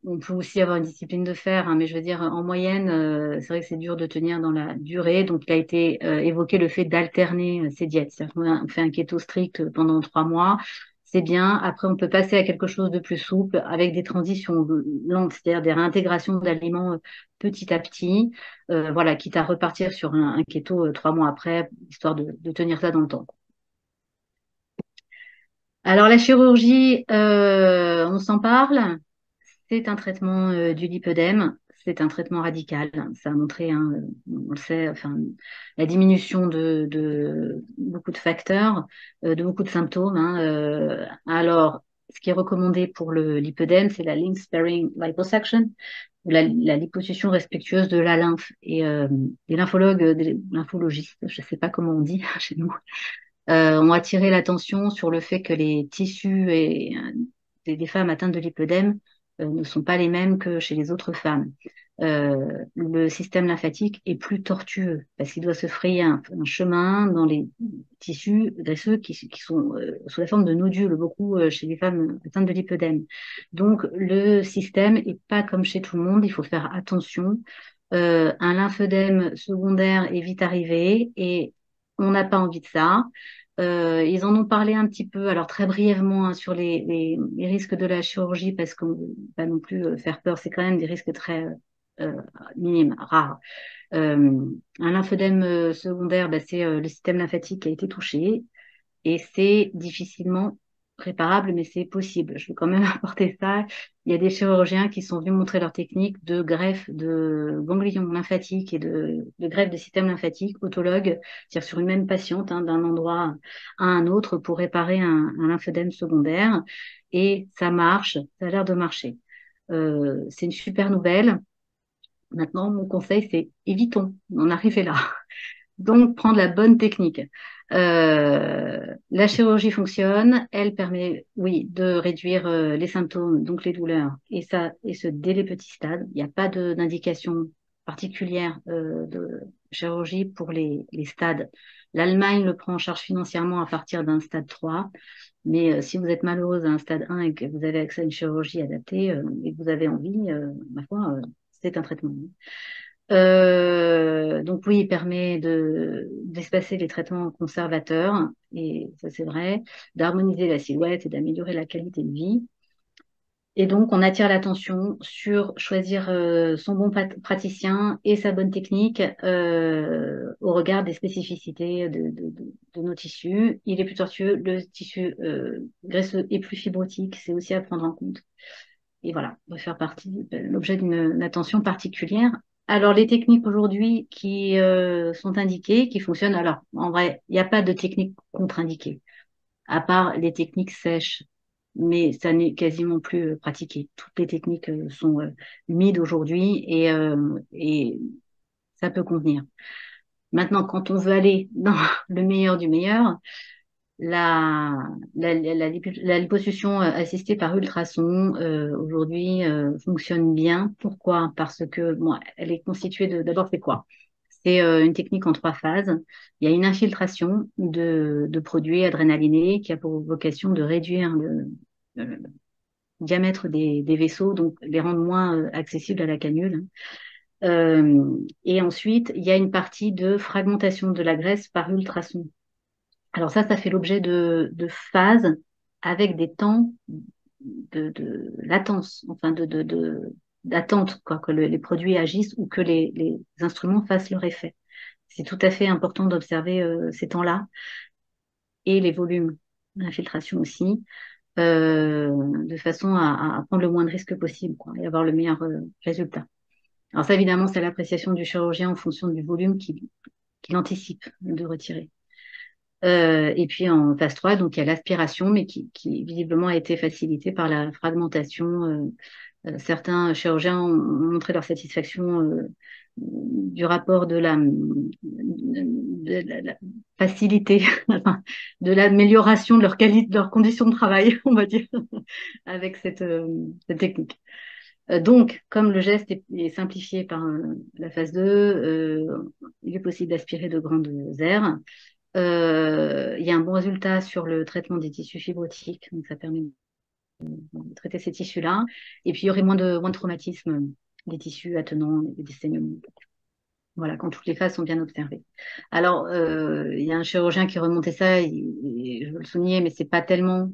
on peut aussi avoir une discipline de fer, hein, mais je veux dire, en moyenne, c'est vrai que c'est dur de tenir dans la durée. Donc, il a été évoqué le fait d'alterner ces diètes. C'est-à-dire qu'on fait un keto strict pendant 3 mois, c'est bien. Après, on peut passer à quelque chose de plus souple avec des transitions lentes, c'est-à-dire des réintégrations d'aliments petit à petit. Voilà, quitte à repartir sur un keto 3 mois après, histoire de tenir ça dans le temps. Alors, la chirurgie, on s'en parle. C'est un traitement du lipœdème, c'est un traitement radical. Ça a montré, hein, on le sait, enfin, la diminution de beaucoup de facteurs, de beaucoup de symptômes. Hein. Alors, ce qui est recommandé pour le lipœdème, c'est la link sparing liposuction, ou la liposuction respectueuse de la lymphe. Et les lymphologues, des lymphologistes, je ne sais pas comment on dit chez nous, ont attiré l'attention sur le fait que les tissus des femmes atteintes de lipœdème ne sont pas les mêmes que chez les autres femmes. Le système lymphatique est plus tortueux parce qu'il doit se frayer un chemin dans les tissus graisseux qui sont sous la forme de nodules, beaucoup chez les femmes atteintes de lipœdème. Donc, le système est pas comme chez tout le monde, il faut faire attention. Un lymphœdème secondaire est vite arrivé et on n'a pas envie de ça. Ils en ont parlé un petit peu, alors très brièvement, hein, sur les risques de la chirurgie, parce qu'on ne veut pas non plus faire peur, c'est quand même des risques très euh, minimes, rares. Un lymphœdème secondaire, bah, c'est le système lymphatique qui a été touché et c'est difficilement réparable, mais c'est possible. Je veux quand même apporter ça. Il y a des chirurgiens qui sont venus montrer leur technique de greffe de ganglions lymphatiques et de greffe de système lymphatique, autologue, c'est-à-dire sur une même patiente, hein, d'un endroit à un autre pour réparer un lymphœdème secondaire. Et ça marche, ça a l'air de marcher. C'est une super nouvelle. Maintenant, mon conseil, c'est évitons d'en arriver là. Donc, prendre la bonne technique. La chirurgie fonctionne, elle permet, oui, de réduire les symptômes, donc les douleurs, et ça, et ce dès les petits stades. Il n'y a pas d'indication particulière de chirurgie pour les stades. L'Allemagne le prend en charge financièrement à partir d'un stade 3, mais si vous êtes malheureuse à un stade 1 et que vous avez accès à une chirurgie adaptée et que vous avez envie, ma foi, c'est un traitement. Donc oui, il permet d'espacer les traitements conservateurs, et ça c'est vrai, d'harmoniser la silhouette et d'améliorer la qualité de vie. Et donc on attire l'attention sur choisir son bon praticien et sa bonne technique au regard des spécificités de nos tissus. Il est plus tortueux, le tissu graisseux est plus fibrotique, c'est aussi à prendre en compte. Et voilà, on va faire partie, l'objet d'une attention particulière. Alors, les techniques aujourd'hui qui sont indiquées, qui fonctionnent, alors, en vrai, il n'y a pas de technique contre-indiquée, à part les techniques sèches, mais ça n'est quasiment plus pratiqué. Toutes les techniques sont humides aujourd'hui et ça peut convenir. Maintenant, quand on veut aller dans le meilleur du meilleur, la, la liposuction assistée par ultrasons aujourd'hui fonctionne bien. Pourquoi? Parce que bon, elle est constituée d'abord c'est quoi? C'est une technique en 3 phases. Il y a une infiltration de produits adrénalinés qui a pour vocation de réduire le diamètre des vaisseaux, donc les rendre moins accessibles à la canule. Et ensuite, il y a une partie de fragmentation de la graisse par ultrasons. Alors ça fait l'objet de phases avec des temps de latence, enfin d'attente, quoi, que les produits agissent ou que les instruments fassent leur effet. C'est tout à fait important d'observer ces temps-là et les volumes d'infiltration aussi, de façon à prendre le moins de risques possible, quoi, et avoir le meilleur résultat. Alors ça, évidemment, c'est l'appréciation du chirurgien en fonction du volume qu'il anticipe de retirer. Et puis en phase 3, donc il y a l'aspiration, mais qui visiblement a été facilitée par la fragmentation. Certains chirurgiens ont montré leur satisfaction du rapport de la facilité, enfin, de l'amélioration de leur qualité, de leurs conditions de travail, on va dire, avec cette technique. Donc, comme le geste est simplifié par la phase 2, il est possible d'aspirer de grandes aires. Il y a un bon résultat sur le traitement des tissus fibrotiques, donc ça permet de traiter ces tissus-là. Et puis, il y aurait moins de traumatisme des tissus attenants et des saignements. Voilà, quand toutes les phases sont bien observées. Alors, il y a un chirurgien qui remontait ça, je veux le souligner, mais c'est pas tellement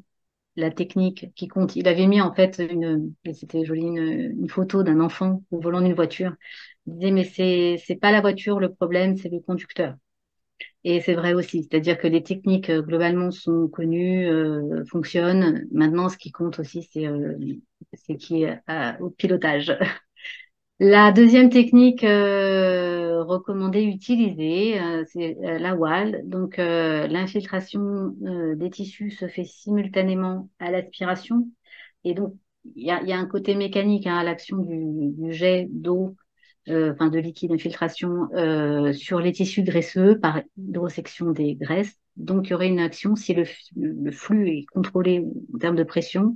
la technique qui compte. Il avait mis en fait et c'était joli, une photo d'un enfant au volant d'une voiture. Il disait, mais c'est pas la voiture le problème, c'est le conducteur. Et c'est vrai aussi, c'est-à-dire que les techniques globalement sont connues, fonctionnent. Maintenant, ce qui compte aussi, c'est qui est au pilotage. La deuxième technique recommandée, utilisée, c'est la wall. Donc, l'infiltration des tissus se fait simultanément à l'aspiration. Et donc, il y a un côté mécanique hein, à l'action du jet d'eau, enfin de liquide infiltration sur les tissus graisseux par hydrosection des graisses. Donc, il y aurait une action, si le flux est contrôlé en termes de pression,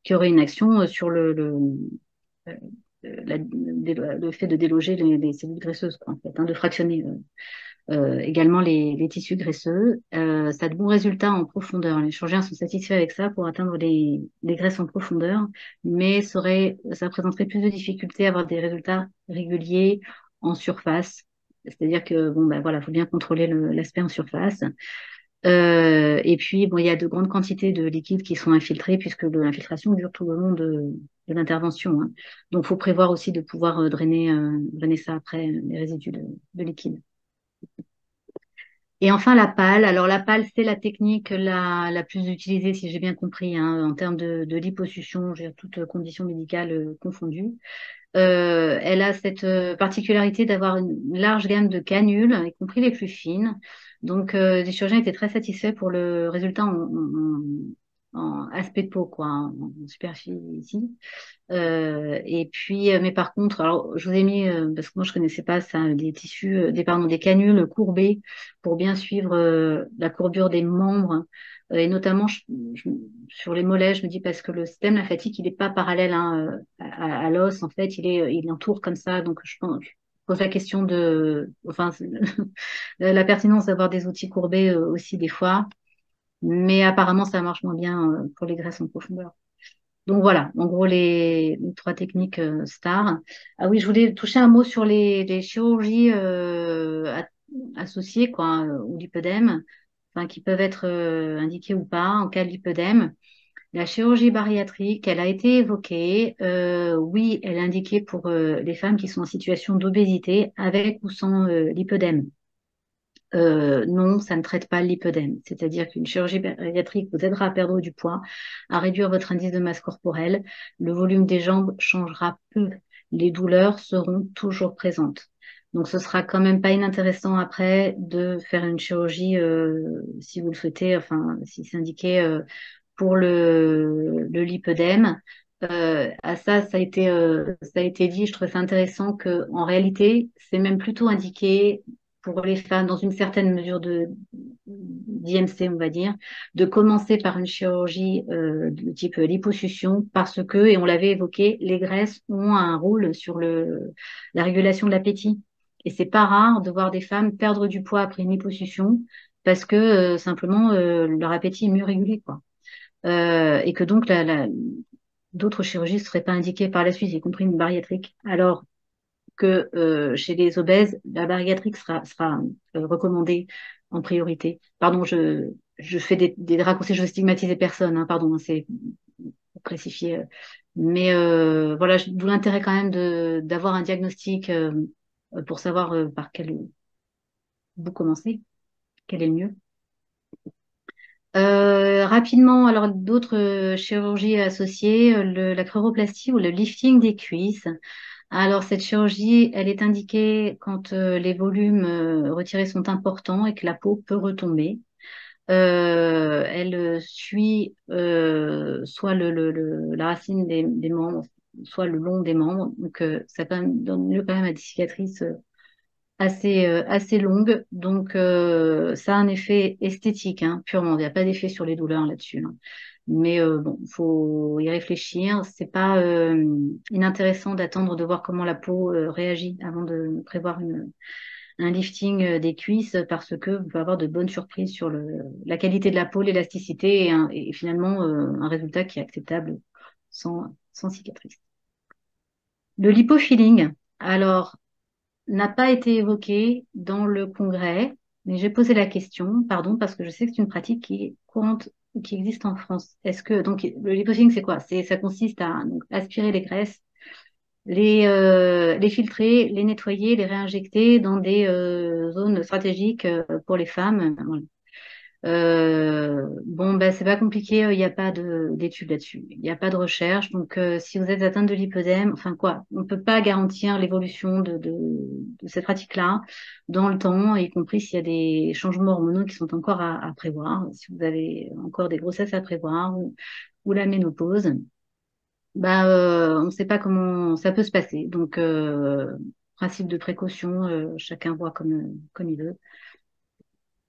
qu'il y aurait une action sur euh, le fait de déloger les cellules graisseuses, quoi, en fait, hein, de fractionner également les tissus graisseux. Ça a de bons résultats en profondeur. Les chirurgiens sont satisfaits avec ça pour atteindre les graisses en profondeur, mais ça présenterait plus de difficultés à avoir des résultats réguliers en surface. C'est-à-dire que bon, ben voilà, faut bien contrôler l'aspect en surface. Et puis, bon, il y a de grandes quantités de liquides qui sont infiltrés puisque l'infiltration dure tout le long de l'intervention, hein. Donc, il faut prévoir aussi de pouvoir drainer ça après, les résidus de liquide. Et enfin, la pale. Alors, la pale, c'est la technique la plus utilisée, si j'ai bien compris, hein, en termes de liposuction, je veux dire, toutes conditions médicales confondues. Elle a cette particularité d'avoir une large gamme de canules, y compris les plus fines. Donc, les chirurgiens étaient très satisfaits pour le résultat en aspect de peau, quoi, en superficie. Et puis, mais par contre, alors je vous ai mis, parce que moi je connaissais pas ça, des tissus, pardon, des canules courbées pour bien suivre la courbure des membres. Et notamment je- sur les mollets, je me dis parce que le système lymphatique, il n'est pas parallèle, hein, à l'os, en fait, il entoure comme ça. Donc je pose la question enfin, la pertinence d'avoir des outils courbés aussi des fois. Mais apparemment, ça marche moins bien pour les graisses en profondeur. Donc voilà, en gros, les trois techniques stars. Ah oui, je voulais toucher un mot sur les chirurgies associées, quoi, ou lipœdème, enfin, qui peuvent être indiquées ou pas en cas de lipœdème. La chirurgie bariatrique, elle a été évoquée. Oui, elle est indiquée pour les femmes qui sont en situation d'obésité avec ou sans lipœdème. Non, ça ne traite pas le lipœdème. C'est-à-dire qu'une chirurgie bariatrique vous aidera à perdre du poids, à réduire votre indice de masse corporelle. Le volume des jambes changera peu. Les douleurs seront toujours présentes. Donc, ce sera quand même pas inintéressant après de faire une chirurgie, si vous le souhaitez, enfin, si c'est indiqué pour le lipœdème. À ça, ça a été dit. Je trouve ça intéressant que, en réalité, c'est même plutôt indiqué pour les femmes dans une certaine mesure d'IMC, on va dire, de commencer par une chirurgie de type liposuction parce que, et on l'avait évoqué, les graisses ont un rôle sur la régulation de l'appétit. Et c'est pas rare de voir des femmes perdre du poids après une liposuction parce que simplement leur appétit est mieux régulé, quoi. Et que donc d'autres chirurgies ne seraient pas indiquées par la suite, y compris une bariatrique. Alors que chez les obèses, la bariatrique sera recommandée en priorité. Pardon, je fais des raccourcis, je veux stigmatiser personne, hein, pardon, hein, c'est pour classifier. Mais voilà, d'où l'intérêt quand même d'avoir un diagnostic pour savoir par quel bout commencer, quel est le mieux. Rapidement, alors d'autres chirurgies associées, la cryoroplastie ou le lifting des cuisses. Alors cette chirurgie, elle est indiquée quand les volumes retirés sont importants et que la peau peut retomber. Elle suit soit la racine des membres, soit le long des membres. Donc ça donne lieu quand même à des cicatrices assez longue. Donc, ça a un effet esthétique, hein, purement. Il n'y a pas d'effet sur les douleurs là-dessus, hein. Mais bon, faut y réfléchir. C'est pas inintéressant d'attendre de voir comment la peau réagit avant de prévoir un lifting des cuisses parce que vous pouvez avoir de bonnes surprises sur la qualité de la peau, l'élasticité et finalement un résultat qui est acceptable sans cicatrice. Le lipofilling. Alors, n'a pas été évoqué dans le congrès, mais j'ai posé la question, pardon, parce que je sais que c'est une pratique qui est courante, qui existe en France. Est-ce que, donc, le liposucking, c'est quoi? Ça consiste à donc, aspirer les graisses, les filtrer, les nettoyer, les réinjecter dans des zones stratégiques pour les femmes. Voilà. Bon, ben, c'est pas compliqué, il n'y a pas d'études là-dessus. Il n'y a pas de recherche. Donc, si vous êtes atteinte de lipœdème, enfin quoi, on ne peut pas garantir l'évolution de cette pratique-là dans le temps, y compris s'il y a des changements hormonaux qui sont encore à prévoir, si vous avez encore des grossesses à prévoir ou la ménopause. Bah, on ne sait pas comment ça peut se passer. Donc, principe de précaution, chacun voit comme il veut.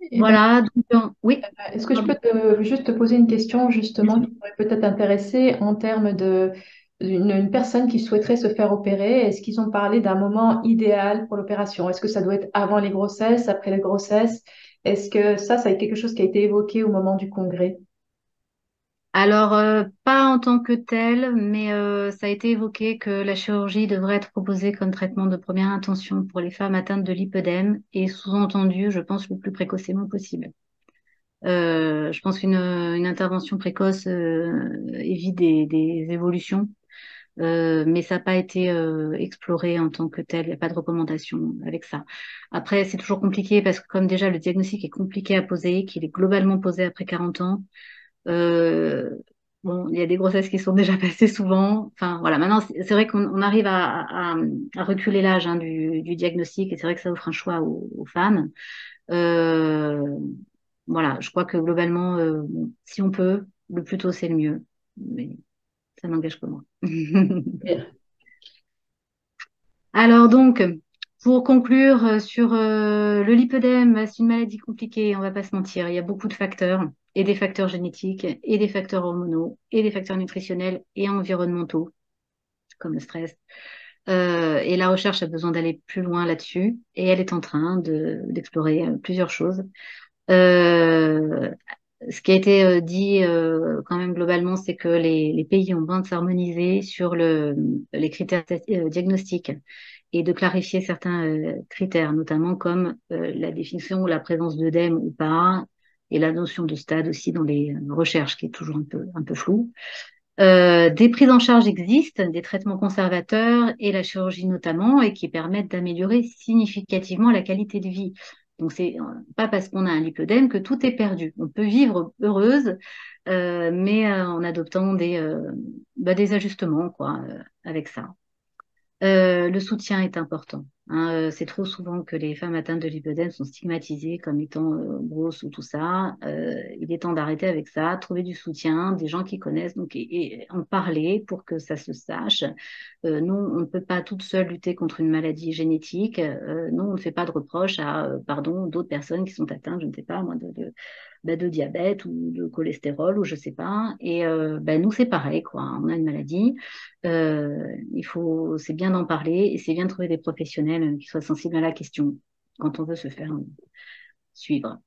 Eh ben, Voilà, donc, oui. est-ce que je peux juste te poser une question justement qui pourrait peut-être intéresser en termes une personne qui souhaiterait se faire opérer? Est-ce qu'ils ont parlé d'un moment idéal pour l'opération? Est-ce que ça doit être avant les grossesses, après les grossesses? Est-ce que ça a été quelque chose qui a été évoqué au moment du congrès? Alors, pas en tant que tel, mais ça a été évoqué que la chirurgie devrait être proposée comme traitement de première intention pour les femmes atteintes de lipœdème et sous-entendu, je pense, le plus précocement possible. Je pense qu'une intervention précoce évite des évolutions, mais ça n'a pas été exploré en tant que tel. Il n'y a pas de recommandation avec ça. Après, c'est toujours compliqué parce que comme déjà le diagnostic est compliqué à poser, qu'il est globalement posé après 40 ans, euh, bon, il y a des grossesses qui sont déjà passées souvent. Enfin, voilà. Maintenant, c'est vrai qu'on arrive à reculer l'âge hein, du diagnostic et c'est vrai que ça offre un choix aux femmes. Euh, voilà, je crois que globalement, bon, si on peut, le plus tôt c'est le mieux. Mais ça n'engage que moi. Bien. Alors donc, pour conclure sur le lipœdème, bah, c'est une maladie compliquée, on va pas se mentir. Il y a beaucoup de facteurs, et des facteurs génétiques, et des facteurs hormonaux, et des facteurs nutritionnels et environnementaux, comme le stress. Et la recherche a besoin d'aller plus loin là-dessus, et elle est en train d'explorer plusieurs choses. Euh, Ce qui a été dit quand même globalement, c'est que les pays ont besoin de s'harmoniser sur les critères diagnostiques et de clarifier certains critères, notamment comme la définition ou la présence d'œdème ou pas, et la notion de stade aussi dans les recherches, qui est toujours un peu floue. Des prises en charge existent, des traitements conservateurs et la chirurgie notamment, et qui permettent d'améliorer significativement la qualité de vie. Donc, c'est pas parce qu'on a un lipœdème que tout est perdu. On peut vivre heureuse, mais en adoptant des ajustements, quoi, avec ça. Le soutien est important, hein. C'est trop souvent que les femmes atteintes de lipœdème sont stigmatisées comme étant grosses ou tout ça. Il est temps d'arrêter avec ça, trouver du soutien, des gens qui connaissent, donc et en parler pour que ça se sache. Nous, on ne peut pas toute seule lutter contre une maladie génétique. Nous, on ne fait pas de reproche à, pardon, d'autres personnes qui sont atteintes, je ne sais pas, moi, de diabète ou de cholestérol ou je sais pas. Et nous, c'est pareil, quoi. On a une maladie. C'est bien d'en parler et c'est bien de trouver des professionnels qui soient sensibles à la question quand on veut se faire suivre.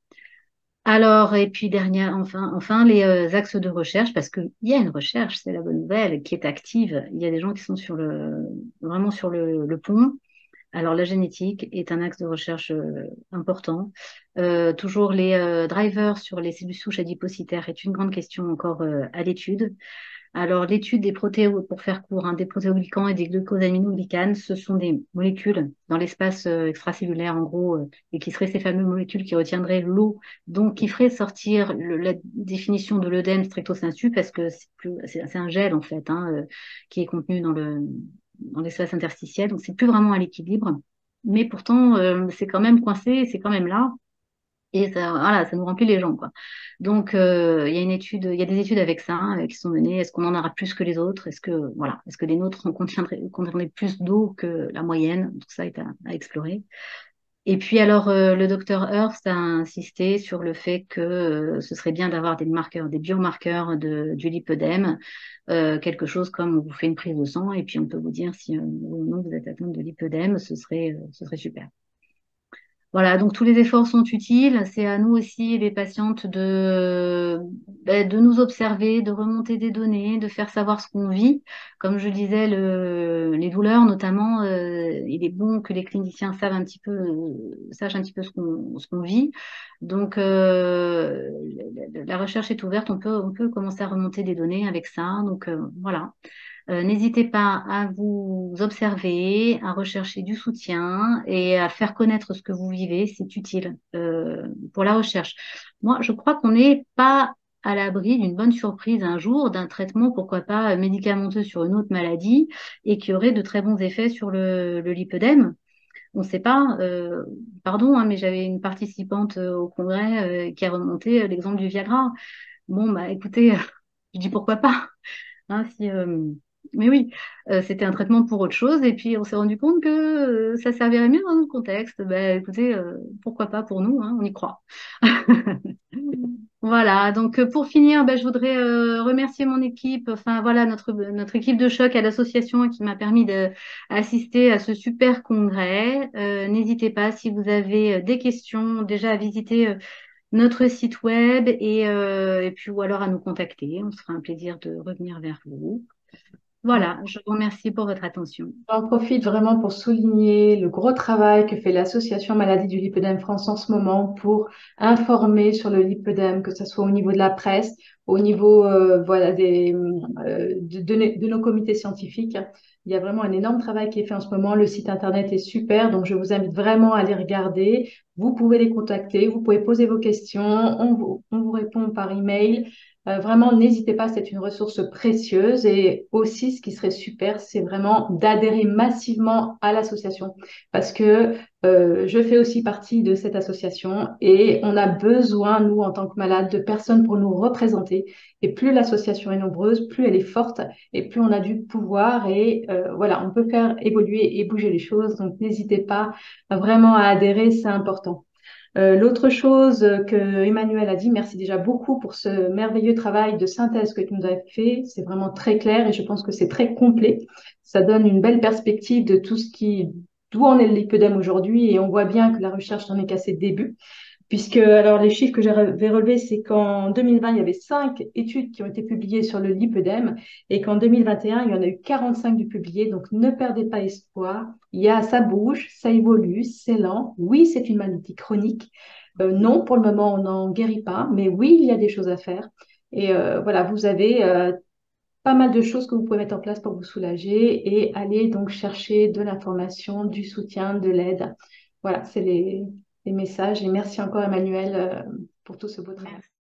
Alors, et puis enfin les axes de recherche, parce qu'il y a une recherche, c'est la bonne nouvelle, qui est active. Il y a des gens qui sont vraiment sur le pont. Alors, la génétique est un axe de recherche important. Toujours les drivers sur les cellules souches adipocytaires est une grande question encore à l'étude. Alors, l'étude des protéo, pour faire court, hein, des protéoglycans et des glucosaminoglicanes, ce sont des molécules dans l'espace extracellulaire, en gros, et qui seraient ces fameuses molécules qui retiendraient l'eau, donc qui feraient sortir la définition de l'œdème stricto sensu, parce que c'est un gel, en fait, hein, qui est contenu dans l'espace interstitiel, donc c'est plus vraiment à l'équilibre. Mais pourtant, c'est quand même coincé, c'est quand même là. Et ça, voilà, ça nous remplit les jambes, quoi. Donc, il y a des études avec ça qui sont menées. Est-ce qu'on en aura plus que les autres? Est-ce que les nôtres contiendraient plus d'eau que la moyenne? Tout ça est à explorer. Et puis alors, le docteur Hurst a insisté sur le fait que ce serait bien d'avoir des marqueurs, des biomarqueurs du lipœdème, quelque chose comme on vous fait une prise de sang et puis on peut vous dire si ou non vous êtes atteinte de lipœdème, ce serait super. Voilà, donc tous les efforts sont utiles. C'est à nous aussi, les patientes, de nous observer, de remonter des données, de faire savoir ce qu'on vit. Comme je disais, les douleurs, notamment, il est bon que les cliniciens sachent un petit peu ce qu'on vit. Donc, la recherche est ouverte. On peut commencer à remonter des données avec ça. Donc, voilà. N'hésitez pas à vous observer, à rechercher du soutien et à faire connaître ce que vous vivez, c'est utile pour la recherche. Moi, je crois qu'on n'est pas à l'abri d'une bonne surprise un jour, d'un traitement, pourquoi pas médicamenteux sur une autre maladie et qui aurait de très bons effets sur le lipœdème. On ne sait pas, pardon, hein, mais j'avais une participante au congrès qui a remonté l'exemple du Viagra. Bon, bah écoutez, je dis pourquoi pas. Hein, mais oui, c'était un traitement pour autre chose et puis on s'est rendu compte que ça servirait mieux dans notre contexte. Ben, écoutez, pourquoi pas pour nous, hein, on y croit. Voilà, donc pour finir, ben, je voudrais remercier mon équipe, enfin voilà, notre équipe de choc à l'association qui m'a permis d'assister à ce super congrès. N'hésitez pas si vous avez des questions déjà à visiter notre site web et puis ou alors à nous contacter. On sera un plaisir de revenir vers vous. Voilà, je vous remercie pour votre attention. J'en profite vraiment pour souligner le gros travail que fait l'association Maladie du lipœdème France en ce moment pour informer sur le lipœdème, que ce soit au niveau de la presse, au niveau voilà, de nos comités scientifiques. Il y a vraiment un énorme travail qui est fait en ce moment. Le site internet est super, donc je vous invite vraiment à les regarder. Vous pouvez les contacter, vous pouvez poser vos questions, on vous répond par email. Vraiment, n'hésitez pas, c'est une ressource précieuse. Et aussi, ce qui serait super, c'est vraiment d'adhérer massivement à l'association. Parce que je fais aussi partie de cette association et on a besoin, nous, en tant que malades, de personnes pour nous représenter. Et plus l'association est nombreuse, plus elle est forte et plus on a du pouvoir. Et voilà, on peut faire évoluer et bouger les choses. Donc, n'hésitez pas vraiment à adhérer, c'est important. L'autre chose que Emmanuel a dit, merci déjà beaucoup pour ce merveilleux travail de synthèse que tu nous as fait. C'est vraiment très clair et je pense que c'est très complet. Ça donne une belle perspective de tout ce d'où en est le lipœdème aujourd'hui et on voit bien que la recherche n'en est qu'à ses débuts. Puisque, alors, les chiffres que j'avais relevés, c'est qu'en 2020, il y avait 5 études qui ont été publiées sur le lipœdème et qu'en 2021, il y en a eu 45 de publiées. Donc, ne perdez pas espoir. Ça bouge, ça évolue, c'est lent. Oui, c'est une maladie chronique. Non, pour le moment, on n'en guérit pas. Mais oui, il y a des choses à faire. Et voilà, vous avez pas mal de choses que vous pouvez mettre en place pour vous soulager et aller donc chercher de l'information, du soutien, de l'aide. Voilà, c'est les messages. Et merci encore, Emmanuel, pour tout ce beau travail. Merci.